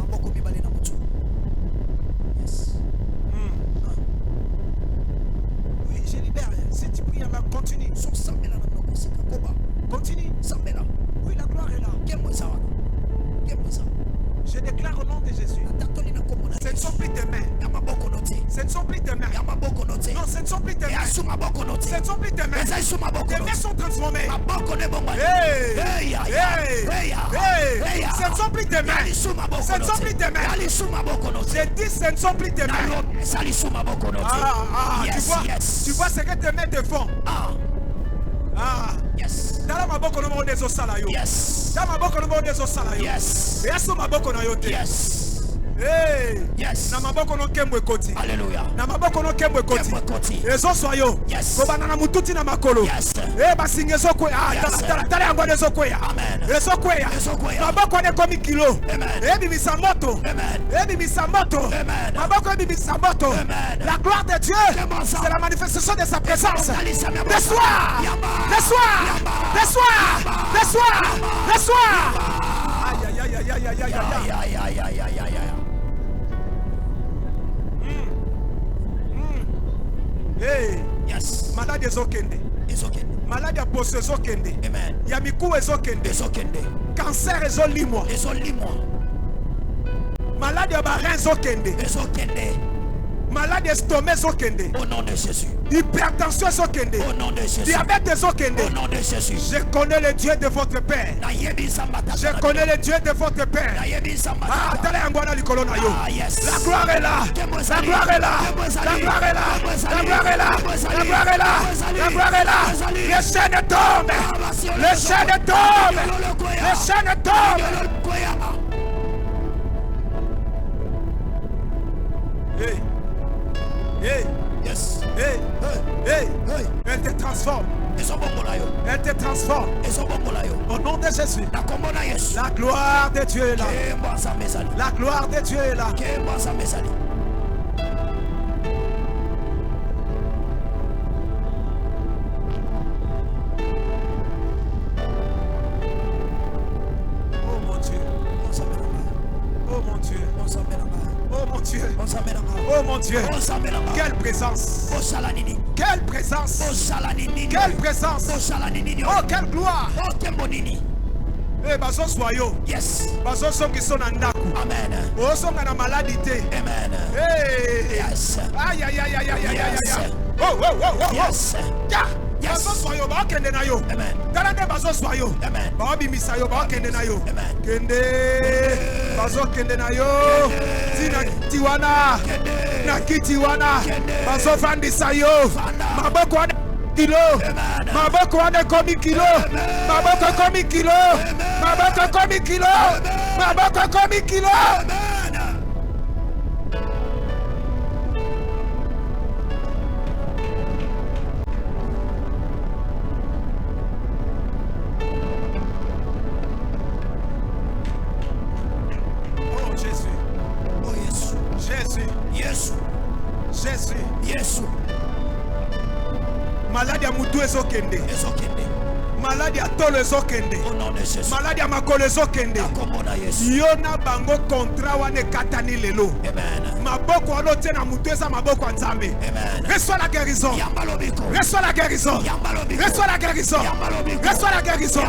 Oui, je libère. Si tu pries, continue. Continue. Oui, la gloire est là. Je déclare au nom de Jésus. Ce ne sont plus tes mains. Ce ne sont plus tes mains. Non, ce ne sont plus tes mains. Ce ne sont plus tes mains. Tes mains sont transformées. Hey! Ce ne sont plus tes mains. Ce ne sont plus tes mains. J'ai dit ce ne sont plus tes mains. Tu vois ce que tes mains te font. Yes. Dala maboko no monde zo sala yo. Yes. Dala maboko no monde zo sala yo. Yes. Yesu maboko na yo te. Yes. Hey. Yes. Na maboko no kembwe koti. Hallelujah. Na maboko no kembwe koti. Ezo so yo. Yes. Ko banana mututi na makolo. Yes. Basinge zo kwe. Dala yango de zo kwe. Amen. Ezo kwe. Maboko ne komi kilo. Amen. Bi misamoto. Amen. Bi misamoto. Amen. Maboko bi misamoto. Amen. La gloire de Dieu, c'est la manifestation de sa présence. Reçois. Reçois. Reçois. Reçois. Reçois. Aïe aïe aïe aïe aïe aïe aïe aïe aïe aïe aïe. Hey. Yes. Malade ezokende. Malade ya poso ezokende. Amen. Ya miku ezokende. Cancer ezolimwa. Malade ya barin ezokende. Malade estomac ezokende. Au nom de Jésus. Hypertension ezokende. Au nom de Jésus. Diabète ezokende. Au nom de Jésus. Je connais le Dieu de votre père. Je connais le Dieu de votre père. Tala yangwana likolo na yo. La gloire est là. La gloire est là. La gloire est là. La gloire est là. La gloire est là. La gloire est là. Les chaînes tombent. Les chaînes tombent. Les chaînes tombent. Hey. Hey. Yes. Hey. Hey. Hey. Elle te transforme. Elle te transforme. Au nom de Jésus. La gloire de Dieu est là. La gloire de Dieu est là. Dieu. Oh mon Dieu. Quelle présence. Quelle présence. Quelle présence. Oh, quelle gloire. Eh, bazo soyo. Yes. Bazo som qui sont en ndaku. Amen. Oh, som na maladie. Amen. Hey. Yes. Aïe, aïe, aïe, aïe, aïe, aïe, aïe. Oh, oh, oh, oh. Yes. Ya. Yes. Bazo soyo, ba kende na yo. Amen. Talande bazo soyo. Amen. Ba bimisa yo, ba kende na yo. Amen. Kende. Bazo kende na yo. Tina tiwana. Na kitiwana. Bazo fandisa yo. Maboko wana kilo. Maboko wana komi kilo. Maboko komi kilo. Maboko komi kilo. Maboko komi kilo. Jésus. Maladie à Moutou ezokende. Maladie à Tolo ezokende. Au nom de Jésus. Maladie à Makolo ezokende. Yona bango contrat wane katani lelo. Amen. Maboko wana tena Moutou eza maboko ya Nzambe. Amen. Reçois la guérison. Reçois la guérison. Reçois la guérison. Reçois la guérison.